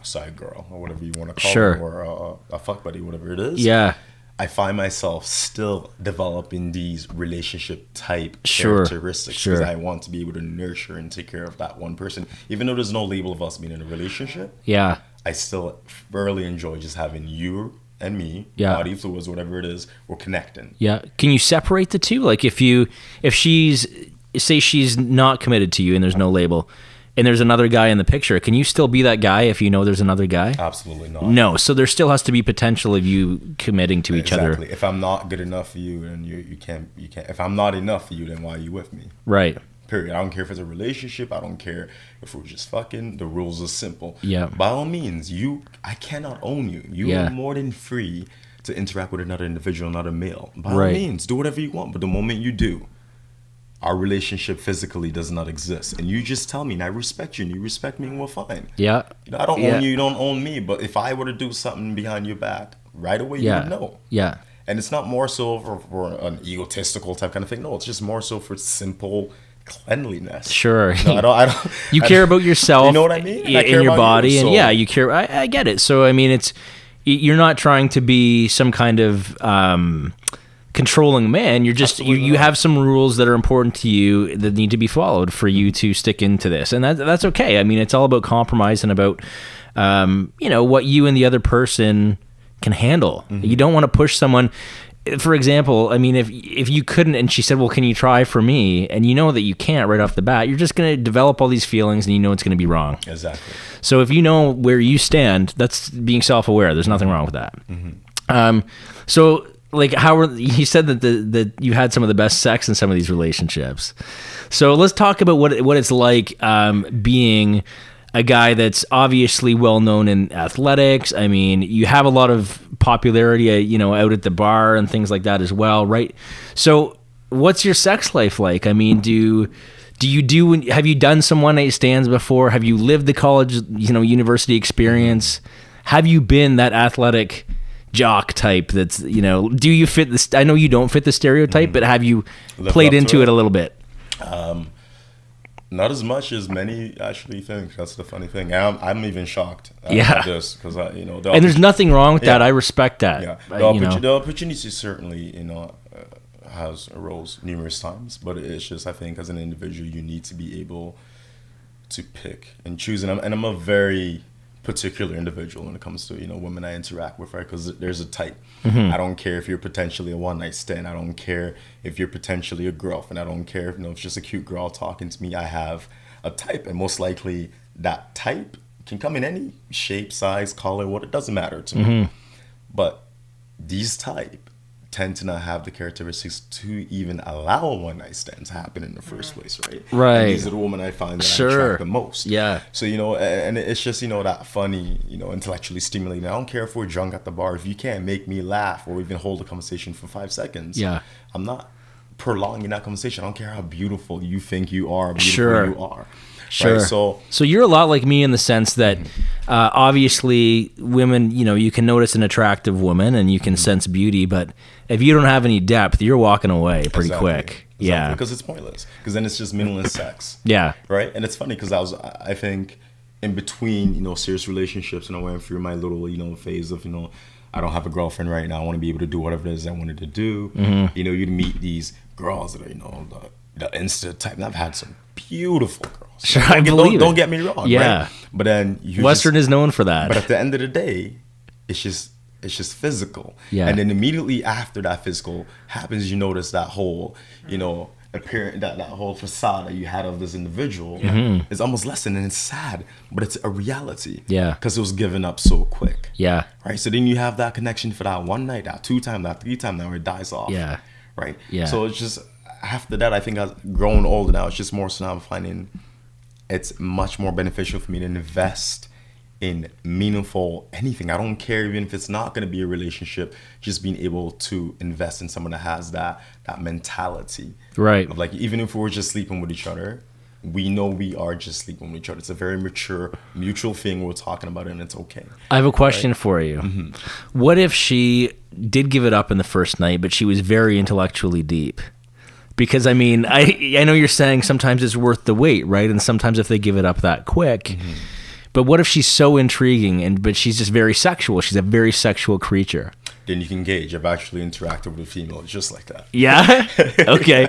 side girl, or whatever you want to call it, or a fuck buddy, whatever it is. Yeah. I find myself still developing these relationship type characteristics because I want to be able to nurture and take care of that one person. Even though there's no label of us being in a relationship, I still thoroughly enjoy just having you and me, body fluids, whatever it is, we're connecting. Yeah. Can you separate the two? Like if she's not committed to you and there's no label and there's another guy in the picture, can you still be that guy if you know there's another guy? Absolutely not. No. So there still has to be potential of you committing to each other. Exactly. If I'm not good enough for you and you can't, if I'm not enough for you, then why are you with me? Right. Period. I don't care if it's a relationship. I don't care if we're just fucking. The rules are simple. Yeah. By all means, I cannot own you. You are more than free to interact with another individual, another male. By all means, do whatever you want. But the moment you do, our relationship physically does not exist. And you just tell me, and I respect you, and you respect me, and we're fine. Yeah. I don't own you. You don't own me. But if I were to do something behind your back, right away you would know. Yeah. And it's not more so for an egotistical type kind of thing. No, it's just more so for simple cleanliness. Sure. No, I don't. You care about yourself. You know what I mean? In your body, and you care. I get it. So you're not trying to be some kind of controlling man. You're just you have some rules that are important to you that need to be followed for you to stick into this, and that's okay. It's all about compromise and about what you and the other person can handle. Mm-hmm. You don't want to push someone. For example, if you couldn't, and she said, well, can you try for me? And you know that you can't right off the bat, you're just going to develop all these feelings and you know it's going to be wrong. Exactly. So if you know where you stand, that's being self-aware. There's nothing wrong with that. Mm-hmm. So you said that you had some of the best sex in some of these relationships. So let's talk about what it's like being a guy that's obviously well known in athletics. You have a lot of popularity, out at the bar and things like that as well, right? So, what's your sex life like? Have you done some one-night stands before? Have you lived the college, university experience? Have you been that athletic jock type that's, do you fit this? I know you don't fit the stereotype, but have you played into it a little bit? Not as much as many actually think. That's the funny thing. I'm even shocked at this because and there's nothing wrong with that. I respect that. Yeah, the opportunity certainly has arose numerous times, but it's just I think as an individual you need to be able to pick and choose. And I'm a very particular individual when it comes to, you know, women I interact with, right? Because there's a type. Mm-hmm. I don't care if you're potentially a one-night stand. I don't care if you're potentially a girlfriend. I don't care if, you know, it's just a cute girl talking to me. I have a type, and most likely that type can come in any shape, size, color, what, it doesn't matter to me. But these type tend to not have the characteristics to even allow a one-night stand to happen in the first place, right? Right. And these are the women I find that I attract the most. Yeah. So, you know, and it's just, you know, that funny, you know, intellectually stimulating. I don't care if we're drunk at the bar. If you can't make me laugh or even hold a conversation for 5 seconds, I'm not prolonging that conversation. I don't care how beautiful you think you are, beautiful you are. Sure. Right? So you're a lot like me in the sense that obviously women, you know, you can notice an attractive woman and you can sense beauty, but if you don't have any depth, you're walking away pretty quick. Yeah. Because it's pointless. Because then it's just meaningless sex. Yeah. Right? And it's funny because I think, in between, you know, serious relationships, and I went through my little, you know, phase of, you know, I don't have a girlfriend right now. I want to be able to do whatever it is I wanted to do. You know, you'd meet these girls that are, you know, the Insta type. And I've had some beautiful girls. Sure, I believe don't get me wrong. Yeah. Right? But then Western is known for that. But at the end of the day, it's just physical. Yeah. And then immediately after that physical happens, you notice that whole, you know, appearance, that whole facade that you had of this individual is almost lessened, and it's sad, but it's a reality. Yeah. Because it was given up so quick. Yeah. Right. So then you have that connection for that one night, that 2 time, that 3 time, now it dies off. Yeah. Right. Yeah. So it's just, after that, I think I've grown older now. It's just more so now I'm finding it's much more beneficial for me to invest in meaningful anything. I don't care even if it's not going to be a relationship, just being able to invest in someone that has that mentality. Right. Of like, even if we're just sleeping with each other, we know we are just sleeping with each other. It's a very mature, mutual thing we're talking about, and it's okay. I have a question for you. What if she did give it up in the first night, but she was very intellectually deep? Because, I mean, I know you're saying sometimes it's worth the wait, right? And sometimes if they give it up that quick. But what if she's so intriguing, but she's just very sexual? She's a very sexual creature. Then you can gauge. I've actually interacted with a female just like that. Yeah? Okay.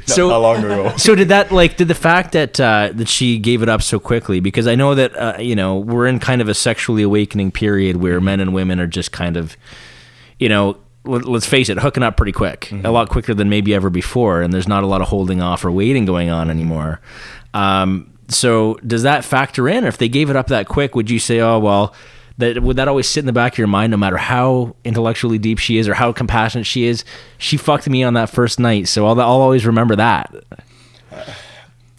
So not long ago. So did the fact that she gave it up so quickly, because I know that, you know, we're in kind of a sexually awakening period where men and women are just kind of, you know, let's face it, hooking up pretty quick, a lot quicker than maybe ever before, and there's not a lot of holding off or waiting going on anymore. So does that factor in? Or if they gave it up that quick, would you say, oh, well, would that always sit in the back of your mind, no matter how intellectually deep she is or how compassionate she is? She fucked me on that first night, so I'll always remember that.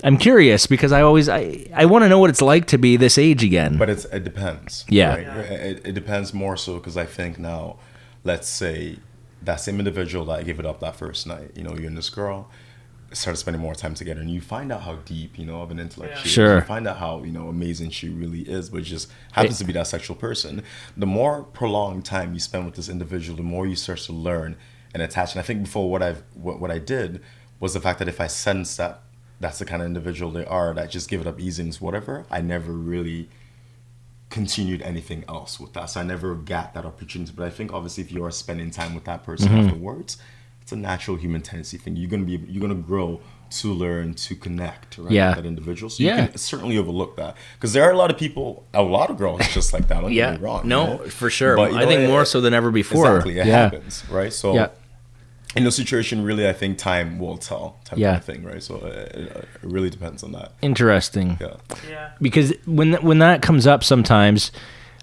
I'm curious because I want to know what it's like to be this age again. But it depends. Yeah. Right? It depends more so because I think now, let's say that same individual that gave it up that first night, you know, you and this girl start spending more time together, and you find out how deep, you know, of an intellect she is. Sure. You find out how, you know, amazing she really is, but just happens to be that sexual person. The more prolonged time you spend with this individual, the more you start to learn and attach. And I think before what I did was the fact that if I sense that that's the kind of individual they are, that just give it up easy and whatever, I never really continued anything else with that. So I never got that opportunity. But I think obviously if you are spending time with that person afterwards, it's a natural human tendency thing. You're gonna grow to learn to connect, right, with that individual. So you can certainly overlook that, because there are a lot of girls just like that. Don't get me wrong. No, right? for sure. But, I think more so than ever before. Exactly, it happens, right? So in those situation, really, I think time will tell, type of thing, right? So it really depends on that. Interesting. Yeah. Because when that comes up sometimes,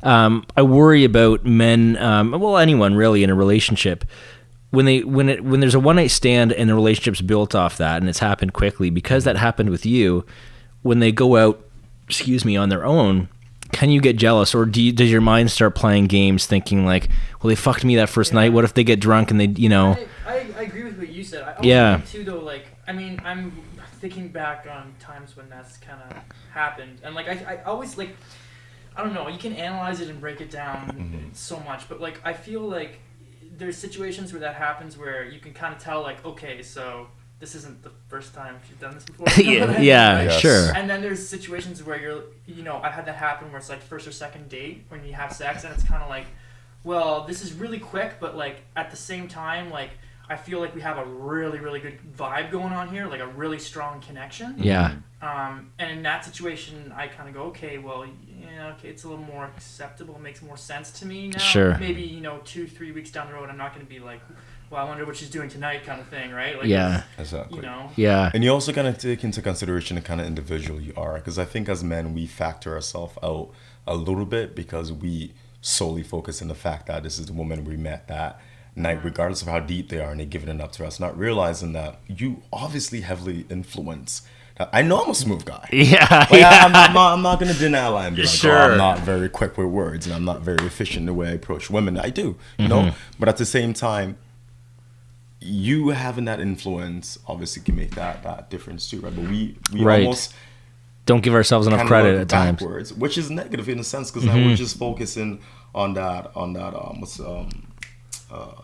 I worry about men, well, anyone really in a relationship, when there's a one night stand and the relationship's built off that and it's happened quickly, because that happened with you, when they go out, on their own, can you get jealous, or does your mind start playing games thinking like, well, they fucked me that first night, what if they get drunk and they, you know? I agree with what you said. I also think too, though, like, I mean, I'm thinking back on times when that's kind of happened, and like I always, like, I don't know, you can analyze it and break it down so much, but like I feel like there's situations where that happens where you can kind of tell, like, okay, so this isn't the first time she's done this before. Sure. And then there's situations where I've had that happen where it's like first or second date when you have sex, and it's kind of like, well, this is really quick, but like at the same time, like I feel like we have a really, really good vibe going on here, like a really strong connection. Yeah. And in that situation, I kind of go, okay, well, yeah, okay, it's a little more acceptable. It makes more sense to me now. Sure. Maybe, 2-3 weeks down the road, I'm not going to be like, well, I wonder what she's doing tonight kind of thing, right? Like, Yeah. Exactly. Yeah. And you also got to take into consideration the kind of individual you are. Because I think as men, we factor ourselves out a little bit because we solely focus on the fact that this is the woman we met that night, regardless of how deep they are, and they give it up to us, not realizing that you obviously heavily influence. I know I'm a smooth guy. Yeah. Like, I'm not going to deny that and be like, Sure. oh, I'm not very quick with words and I'm not very efficient in the way I approach women. I do, you know? But at the same time, you having that influence obviously can make that difference too, right? But we Right. almost Don't give ourselves enough kind of credit work at times. backwards, which is negative in a sense because now we're just focusing on that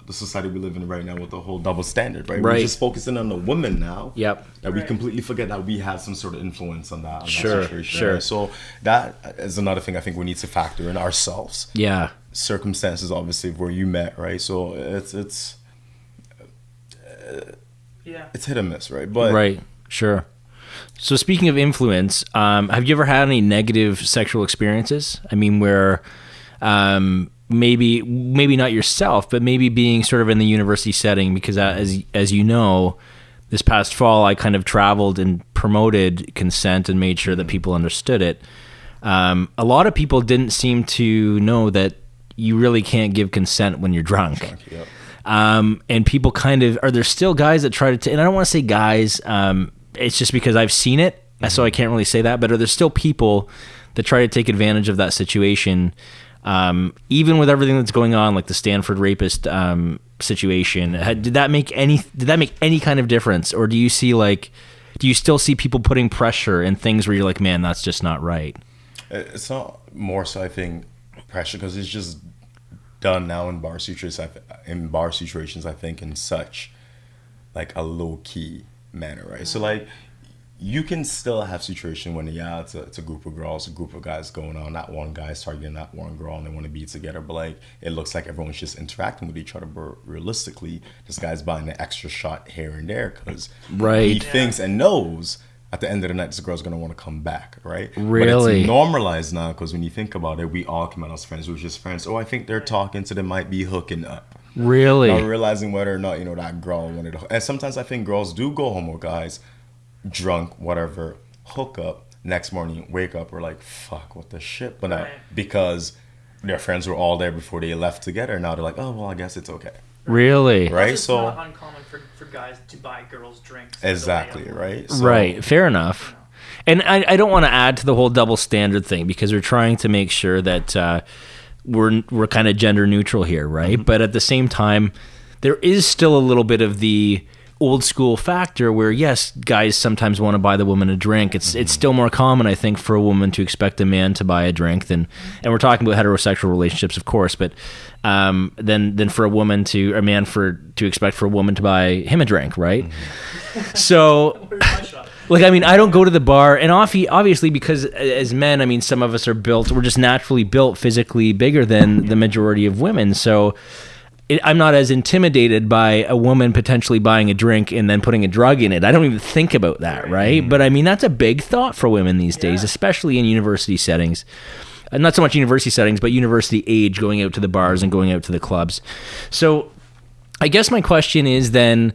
the society we live in right now with the whole double standard, right? Right. We're just focusing on the woman now. Yep. That we Right. completely forget that we have some sort of influence on that. Sure, situation, sure. right? So that is another thing I think we need to factor in ourselves. Yeah. Circumstances, obviously, where you met, right? So it's Yeah. hit and miss, right? But Right. Sure. So speaking of influence, have you ever had any negative sexual experiences? I mean, where maybe not yourself, but maybe being sort of in the university setting, because as you know, this past fall I kind of traveled and promoted consent and made sure that people understood it. A lot of people didn't seem to know that you really can't give consent when you're drunk. Yep. And people kind of, are there still guys that try to, and I don't want to say guys, it's just because I've seen it, so I can't really say that, but are there still people that try to take advantage of that situation, even with everything that's going on, like the Stanford rapist situation? Did that make any kind of difference, or do you still see people putting pressure and things where you're like, man, that's just not right? It's not more so, I think, pressure, because it's just done now in bar situations. I think in such like a low key manner, right? So like you can still have situation when it's a group of girls, a group of guys going on. That one guy's targeting that one girl and they want to be together, but like it looks like everyone's just interacting with each other. But realistically, this guy's buying an extra shot here and there because he thinks and knows at the end of the night this girl's gonna want to come back, right? Really? But it's normalized now because when you think about it, we all come out as friends. We're just friends. Oh, I think they're talking, so they might be hooking up. Really? Not realizing whether or not that girl wanted to. And sometimes I think girls do go home with guys drunk, whatever, hook up, next morning wake up, we're like, fuck, what the shit? But not because their friends were all there before they left together. Now they're like, oh, well, I guess it's okay. Really? Right? It's So not uncommon for guys to buy girls drinks. exactly, right? So, Right. Fair enough. And I don't want to add to the whole double standard thing because we're trying to make sure that we're kind of gender neutral here, right? But at the same time, there is still a little bit of the old school factor where, yes, guys sometimes want to buy the woman a drink. It's still more common, I think, for a woman to expect a man to buy a drink and we're talking about heterosexual relationships, of course, but than for a man to expect for a woman to buy him a drink, right? So, like, I mean, I don't go to the bar, and obviously because as men, I mean, some of us we're just naturally built physically bigger than the majority of women, so I'm not as intimidated by a woman potentially buying a drink and then putting a drug in it. I don't even think about that, right? But I mean, that's a big thought for women these days, especially in university settings. Not so much university settings, but university age, going out to the bars and going out to the clubs. So I guess my question is then,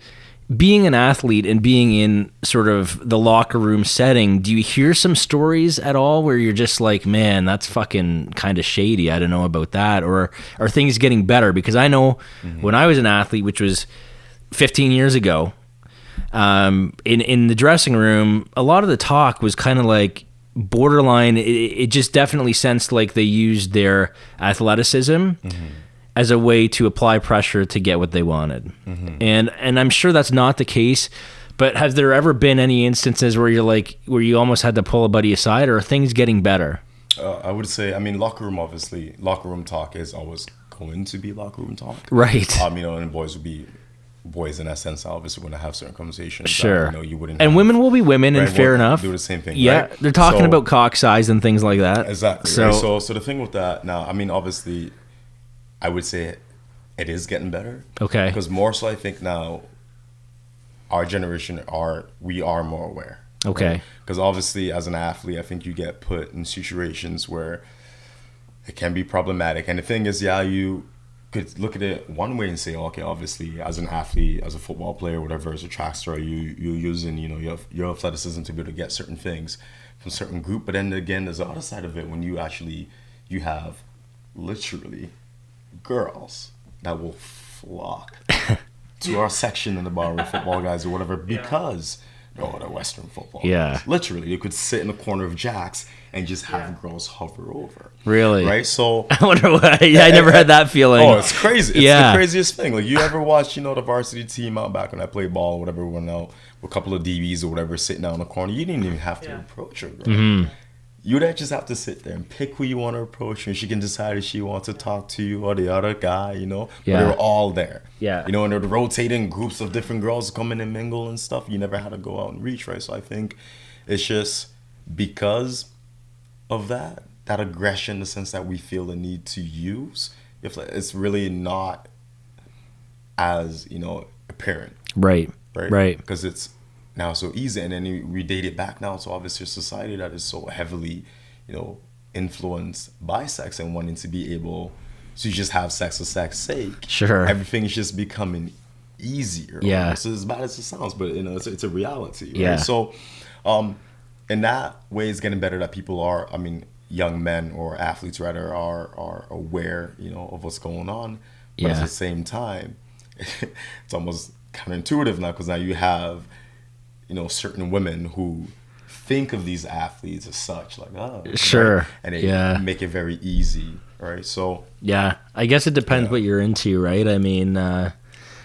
being an athlete and being in sort of the locker room setting, do you hear some stories at all where you're just like, man, that's fucking kind of shady, I don't know about that, or are things getting better? Because I know when I was an athlete, which was 15 years ago, in the dressing room, a lot of the talk was kind of like borderline. It just definitely sensed like they used their athleticism as a way to apply pressure to get what they wanted. And I'm sure that's not the case, but has there ever been any instances where you almost had to pull a buddy aside, or are things getting better? I would say, I mean, locker room talk is always going to be locker room talk. Right. And boys would be boys in that sense, obviously, when I have certain conversations. Sure. You wouldn't and women will be women, and fair enough. Do the same thing, yeah, right? they're talking about cock size and things like that. Exactly. So the thing with that, now, I mean, obviously, I would say it is getting better. Okay. Because more so, I think now, our generation we are more aware. Okay. Because obviously, as an athlete, I think you get put in situations where it can be problematic. And the thing is, you could look at it one way and say, okay, obviously, as an athlete, as a football player, whatever, as a track star, you're using, your athleticism to be able to get certain things from a certain group. But then again, there's the other side of it when you have literally girls that will flock to our section in the bar with football guys or whatever because they're Western football guys. Literally, you could sit in the corner of Jack's and just have girls hover over. Really? Right? So I wonder why. I never had that feeling. Oh, it's crazy. It's the craziest thing. Like, you ever watch, the varsity team out back when I played ball or whatever, went out with a couple of DBs or whatever, sitting out in the corner. You didn't even have to approach her, girl. Mm-hmm. You'd just have to sit there and pick who you want to approach, and she can decide if she wants to talk to you or the other guy, But they're all there. Yeah. And they're rotating groups of different girls come in and mingle and stuff. You never had to go out and reach, right? So I think it's just because of that aggression, in the sense that we feel the need to use, if it's really not as, apparent. Right. Because it's now so easy, and then we date it back now to obviously a society that is so heavily, influenced by sex and wanting to be able to just have sex for sex sake. Sure. Everything's just becoming easier. Yeah. So as bad as it sounds, but it's a reality. Right? Yeah. So, in that way, it's getting better that people are, young men or athletes rather are aware, of what's going on. But at the same time, it's almost counterintuitive now, because now you have, certain women who think of these athletes as such, like, sure, right? And they make it very easy, right? So I guess it depends what you're into, right?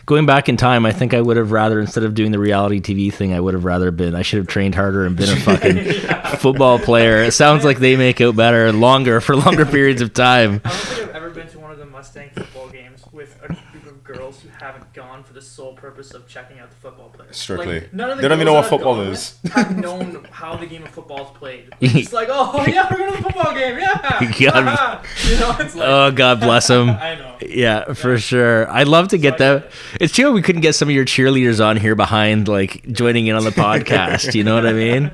Going back in time, I think I would have rather, instead of doing the reality TV thing, I should have trained harder and been a fucking football player. It sounds like they make out better for longer periods of time. I don't think I've ever been to one of the Mustang football games with a group of girls who haven't gone for the sole purpose of checking out the football players. Strictly. Like, none of the they don't even know what football is. Have known how the game of football is played. It's like, oh yeah, we're going to the football game, yeah. It's like, oh, God bless them. I know. Yeah, for sure. I'd love to get that. It's true we couldn't get some of your cheerleaders on here behind, like, joining in on the podcast. You know what I mean?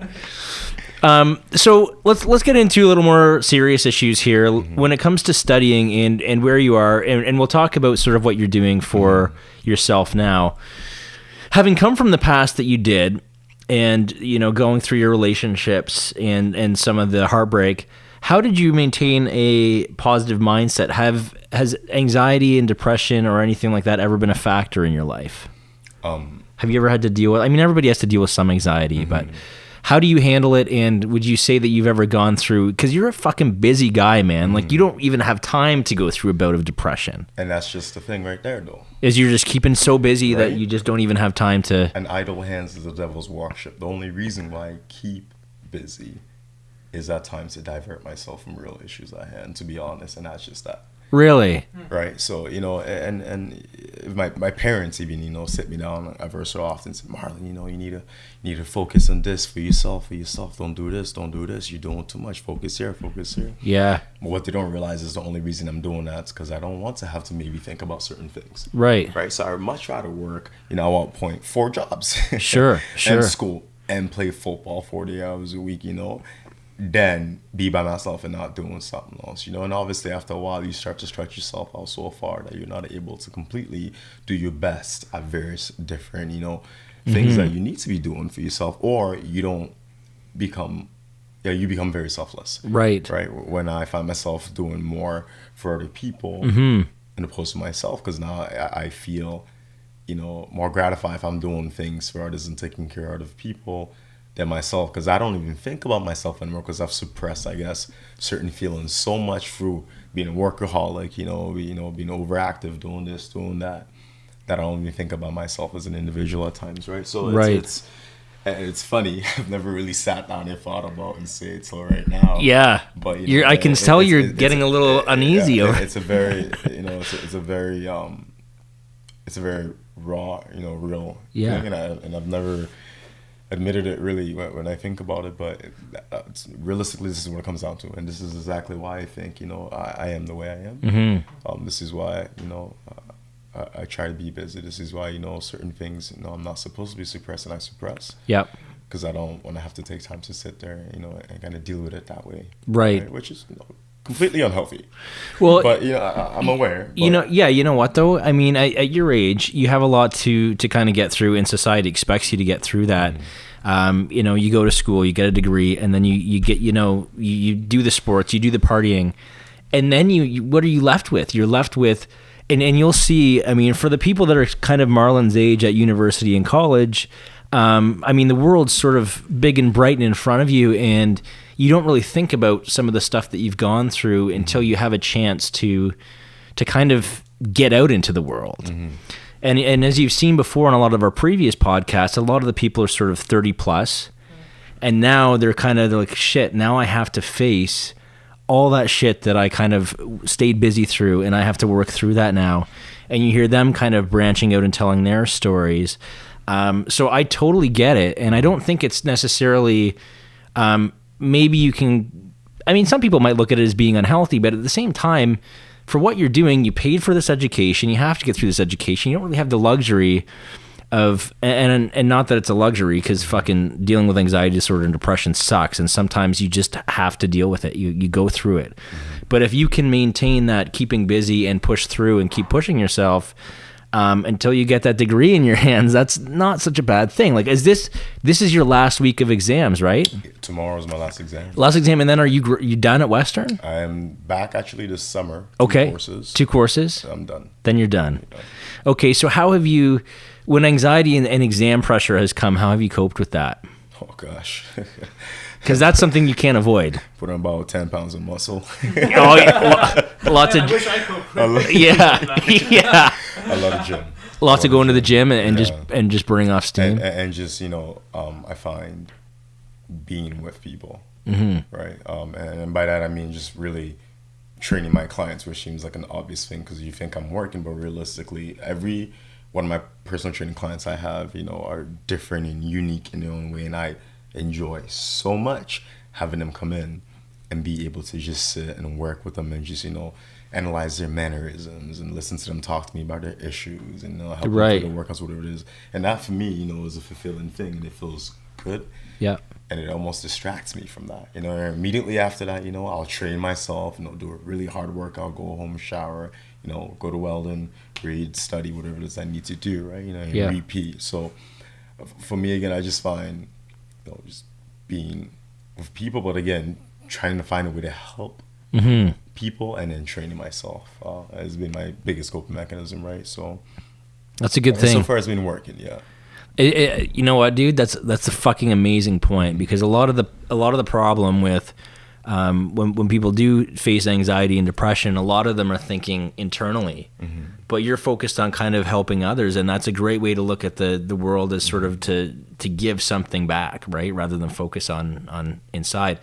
So let's get into a little more serious issues here. Mm-hmm. When it comes to studying and where you are, and we'll talk about sort of what you're doing for yourself now. Having come from the past that you did, and going through your relationships and some of the heartbreak, how did you maintain a positive mindset? Has anxiety and depression or anything like that ever been a factor in your life? Have you ever had to deal with? Everybody has to deal with some anxiety, but how do you handle it? And would you say that you've ever gone through? Because you're a fucking busy guy, man. Like, you don't even have time to go through a bout of depression. And that's just the thing right there, though. Is you're just keeping so busy that you just don't even have time to. And idle hands is the devil's workshop. The only reason why I keep busy is at times to divert myself from real issues I had, and to be honest, and that's just that. Really? Right. So, and my parents even, sit me down ever so often and say, Marlon, you need to focus on this for yourself. Don't do this. You're doing too much. Focus here. Yeah. But what they don't realize is the only reason I'm doing that is because I don't want to have to maybe think about certain things. Right. Right. So I would much rather work, I want 4 jobs. Sure. And school and play football 40 hours a week, than be by myself and not doing something else, and obviously after a while you start to stretch yourself out so far that you're not able to completely do your best at various different, things that you need to be doing for yourself, or you don't become, you become very selfless. Right. When I find myself doing more for other people in opposed to myself, because now I feel, more gratified if I'm doing things for others and taking care of other people than myself, because I don't even think about myself anymore, because I've suppressed, I guess, certain feelings so much through being a workaholic, being overactive, doing this, doing that I don't even think about myself as an individual at times, right? So it's funny. I've never really sat down and thought about and say it till right now. Yeah, but I can tell you're getting a little uneasy. It's a very, it's a very raw, real thing, and I've never admitted it really when I think about it, but realistically, this is what it comes down to, and this is exactly why I think I am the way I am. This is why I try to be busy. This is why, certain things, I'm not supposed to be suppressed, and I suppress. Yep. Because I don't want to have to take time to sit there, and kind of deal with it that way. Right. Which is, completely unhealthy. Well, but I'm aware. You know what though? I mean, at your age, you have a lot to kind of get through, and society expects you to get through that. You go to school, you get a degree, and then you get, you do the sports, you do the partying, and then you what are you left with? You're left with, and you'll see. I mean, for the people that are kind of Marlon's age at university and college, I mean, the world's sort of big and bright and in front of you, and you don't really think about some of the stuff that you've gone through until you have a chance to kind of get out into the world. Mm-hmm. And as you've seen before in a lot of our previous podcasts, a lot of the people are sort of 30 plus, and now they're like, shit, now I have to face all that shit that I kind of stayed busy through, and I have to work through that now. And you hear them kind of branching out and telling their stories. So I totally get it, and I don't think it's necessarily... maybe you can, I mean, some people might look at it as being unhealthy, but at the same time, for what you're doing, you paid for this education, you have to get through this education, you don't really have the luxury of, and not that it's a luxury, because fucking dealing with anxiety disorder and depression sucks, and sometimes you just have to deal with it, you go through it. Mm-hmm. But if you can maintain that keeping busy and push through and keep pushing yourself, until you get that degree in your hands, that's not such a bad thing. Like, this is your last week of exams, right? Tomorrow's my last exam. Last exam, and then are you done at Western? I'm back actually this summer. Okay. 2 courses. I'm done. Then you're done. Okay, so how have you, when anxiety and exam pressure has come, how have you coped with that? Oh gosh. Because that's something you can't avoid. Put on about 10 pounds of muscle. Lots of. I wish I could. Yeah. I love the gym. Lots of going to the gym and just burning off steam. And just, I find being with people, right? And by that I mean just really training my clients, which seems like an obvious thing because you think I'm working, but realistically, every one of my personal training clients I have, are different and unique in their own way, and I enjoy so much having them come in and be able to just sit and work with them and just analyze their mannerisms and listen to them talk to me about their issues and help them through the workouts, whatever it is. And that for me is a fulfilling thing, and it feels good. Yeah. And it almost distracts me from that. Immediately after that, I'll train myself, do a really hard workout, go home, shower, go to Weldon, read, study, whatever it is I need to do, right? And repeat. So for me, again, I just find just being with people, but again, trying to find a way to help people, and then training myself has been my biggest coping mechanism, right? So that's a good thing. So far, it's been working, yeah. You know what, dude? That's a fucking amazing point, because a lot of the problem with when people do face anxiety and depression, a lot of them are thinking internally, but you're focused on kind of helping others, and that's a great way to look at the world as sort of to give something back, right, rather than focus on inside.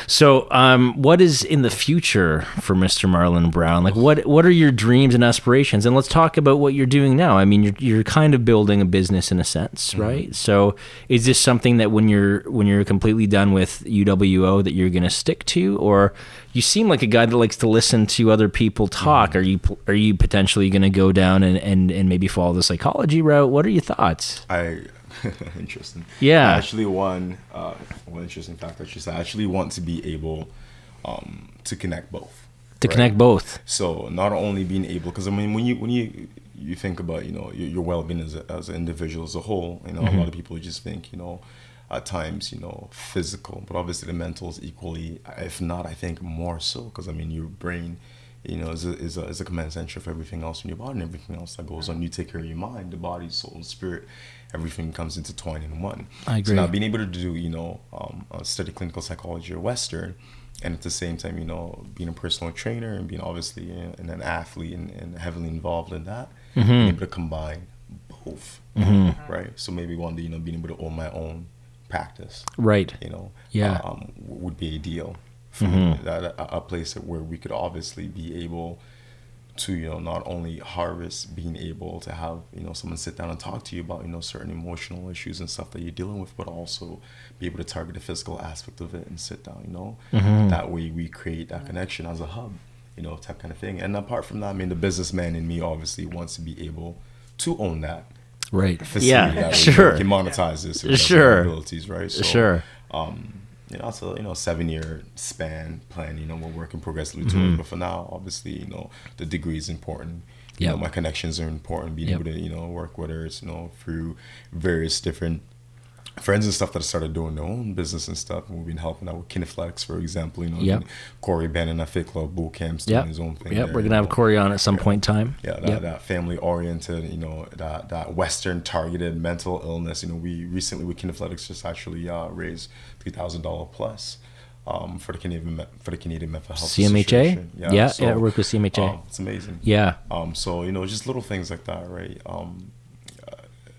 So what is in the future for Mr. Marlon Brown? Like, what are your dreams and aspirations? And let's talk about what you're doing now. I mean, you're kind of building a business in a sense, right? So is this something that when you're completely done with UWO that you're going to stick to, or you seem like a guy that likes to listen to other people talk? Are you potentially going to go down and maybe follow the psychology route? What are your thoughts? Interesting. Yeah. Actually, one interesting fact I actually want to be able to connect both. Connect both. So not only being able, because I mean, when you think about your well-being as an individual as a whole, a lot of people just think at times physical, but obviously the mental is equally, if not, I think more so, because I mean your brain is a command center for everything else in your body and everything else that goes on. You take care of your mind, the body, soul, and spirit. Everything comes intertwined in one. I agree. So now being able to do, study clinical psychology or Western, and at the same time, being a personal trainer and being obviously an athlete and heavily involved in that, being able to combine both, right? So maybe one day, being able to own my own practice, right? Would be ideal for me. That a place where we could obviously be able to not only harvest being able to have someone sit down and talk to you about certain emotional issues and stuff that you're dealing with, but also be able to target the physical aspect of it and sit down. That way we create that connection as a hub, type kind of thing. And apart from that, I mean, the businessman in me obviously wants to be able to own that. Right. Facility Yeah. that Sure. We can monetize this. Sure. Abilities, right? So, Sure. Also, 7-year span plan, we're working progressively towards. But for now, obviously, the degree is important. My connections are important. Being able to, work, whether it's, through various different friends and stuff that have started doing their own business and stuff. And we've been helping out with Kineflex, for example. Corey Bannon at Fit Club Boot Camps doing his own thing. Yeah, we're gonna have Corey on at some point in time. Yeah, that family oriented, that Western targeted mental illness. We recently with Kineflex just actually raised $3,000 plus. For the Canadian Mental Health CMHA. Association. I work with CMHA. It's amazing. Yeah. So just little things like that, right?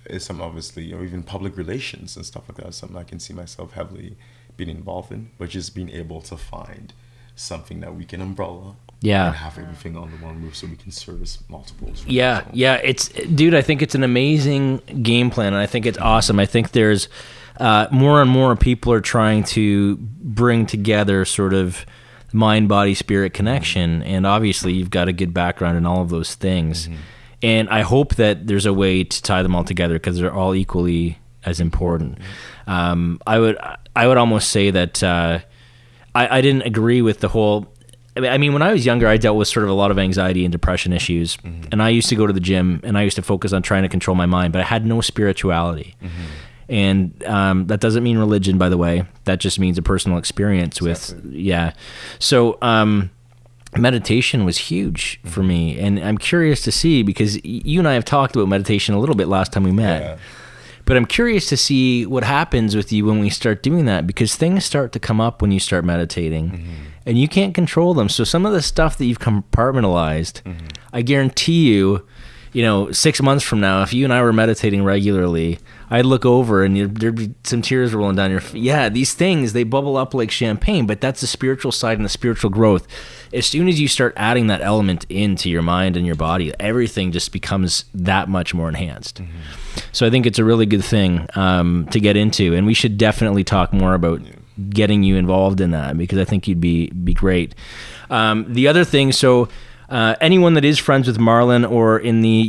Is some obviously, or even public relations and stuff like that, is something I can see myself heavily being involved in, but just being able to find something that we can umbrella and have everything on the one roof so we can service multiples. Right? It's, dude, I think it's an amazing game plan, and I think it's awesome. I think there's more and more people are trying to bring together sort of mind, body, spirit connection, and obviously you've got a good background in all of those things. And I hope that there's a way to tie them all together because they're all equally as important. I would almost say that I didn't agree with the whole. I mean, when I was younger, I dealt with sort of a lot of anxiety and depression issues, and I used to go to the gym and I used to focus on trying to control my mind, but I had no spirituality. And that doesn't mean religion, by the way. That just means a personal experience with So. Meditation was huge for me, and I'm curious to see, because you and I have talked about meditation a little bit last time we met, but I'm curious to see what happens with you when we start doing that, because things start to come up when you start meditating, and you can't control them. So some of the stuff that you've compartmentalized, I guarantee you, 6 months from now, if you and I were meditating regularly, I'd look over and there'd be some tears rolling down your face. Yeah, these things, they bubble up like champagne, but that's the spiritual side and the spiritual growth. As soon as you start adding that element into your mind and your body, everything just becomes that much more enhanced. So I think it's a really good thing to get into, and we should definitely talk more about getting you involved in that, because I think you'd be great. The other thing, so anyone that is friends with Marlon or in the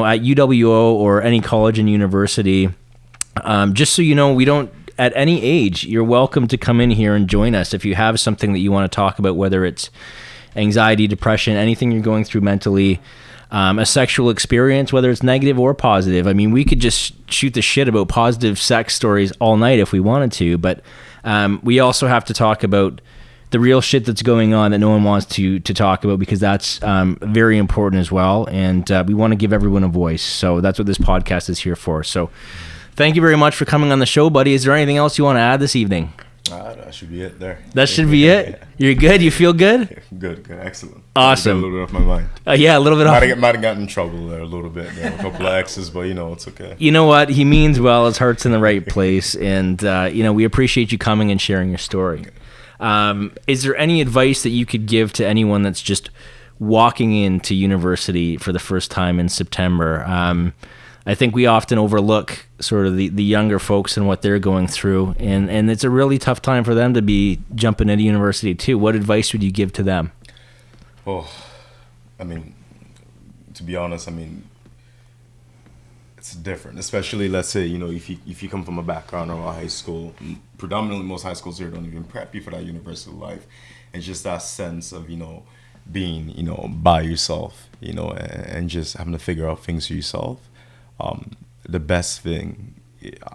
at UWO or any college and university, just so you know, we don't, at any age, you're welcome to come in here and join us if you have something that you want to talk about, whether it's anxiety, depression, anything you're going through mentally, a sexual experience, whether it's negative or positive. I mean, we could just shoot the shit about positive sex stories all night if we wanted to, but we also have to talk about the real shit that's going on that no one wants to talk about, because that's very important as well, and we want to give everyone a voice. So that's what this podcast is here for. So thank you very much for coming on the show, buddy. Is there anything else you want to add this evening? That should be it there. That should be it? You're good? You feel good? Good, excellent. Awesome. A little bit off my mind. Yeah, a little bit off. Might have gotten in trouble there a little bit. A couple of exes, but it's okay. You know what? He means well. His heart's in the right place, and we appreciate you coming and sharing your story. Is there any advice that you could give to anyone that's just walking into university for the first time in September? I think we often overlook sort of the younger folks and what they're going through, and it's a really tough time for them to be jumping into university too. What advice would you give to them? Oh, I mean, to be honest, it's different, especially, let's say, if you come from a background or a high school, predominantly most high schools here don't even prep you for that university life. It's just that sense of, being, by yourself, and just having to figure out things for yourself. The best thing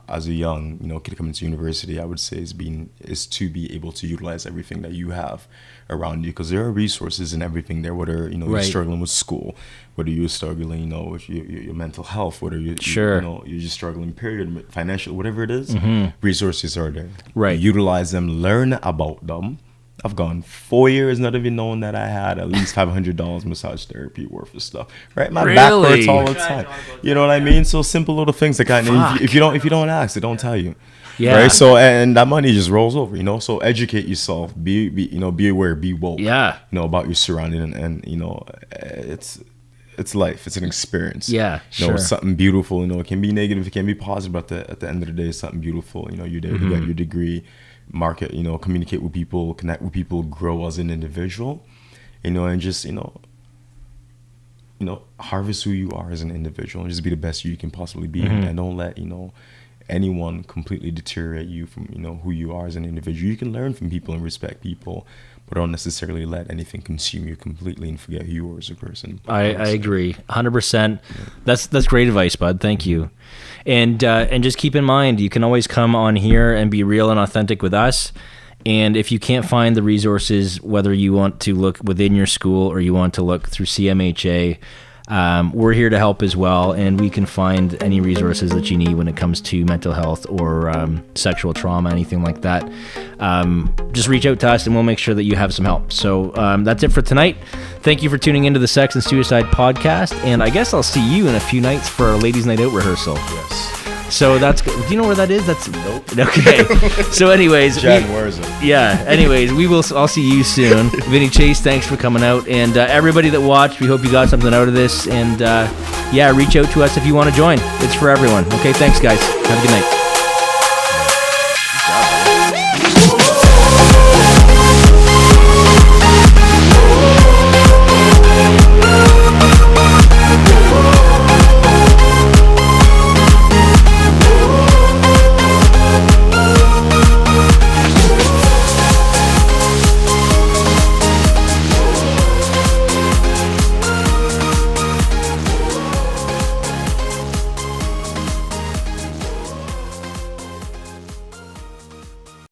as a young, kid coming to university, I would say is to be able to utilize everything that you have around you, because there are resources and everything there, whether, you're struggling with school, whether you're struggling, with your mental health, whether you're just struggling, period, financial, whatever it is, resources are there. Right. Utilize them, learn about them. I've gone 4 years not even knowing that I had at least $500 massage therapy worth of stuff. Right, my back hurts all the time. You know what I mean? So simple little things like that. If you don't ask, they don't tell you. Yeah. Right. So and that money just rolls over. So educate yourself. Be aware. Be woke. Yeah. About your surrounding, and it's life. It's an experience. Yeah. Sure. It's something beautiful. It can be negative. It can be positive. But at the end of the day, it's something beautiful. You're there to get your degree. Market, communicate with people, connect with people, grow as an individual, and just, harvest who you are as an individual and just be the best you can possibly be. And don't let, anyone completely deteriorate you from, who you are as an individual. You can learn from people and respect people, but don't necessarily let anything consume you completely and forget who you are as a person. I agree 100%. That's great advice, bud. Thank you. And just keep in mind, you can always come on here and be real and authentic with us. And if you can't find the resources, whether you want to look within your school or you want to look through CMHA, we're here to help as well, and we can find any resources that you need when it comes to mental health or sexual trauma, anything like that. Just reach out to us and we'll make sure that you have some help. So that's it for tonight. Thank you for tuning into the Sex and Suicide podcast, and I guess I'll see you in a few nights for our Ladies Night Out rehearsal. Yes. So that's good. Do you know where that is? That's nope. Okay. So anyways, Jen, where is it? Yeah. Anyways, I'll see you soon. Vinnie Chase, thanks for coming out, and everybody that watched, we hope you got something out of this. And reach out to us if you want to join. It's for everyone. Okay. Thanks, guys. Have a good night.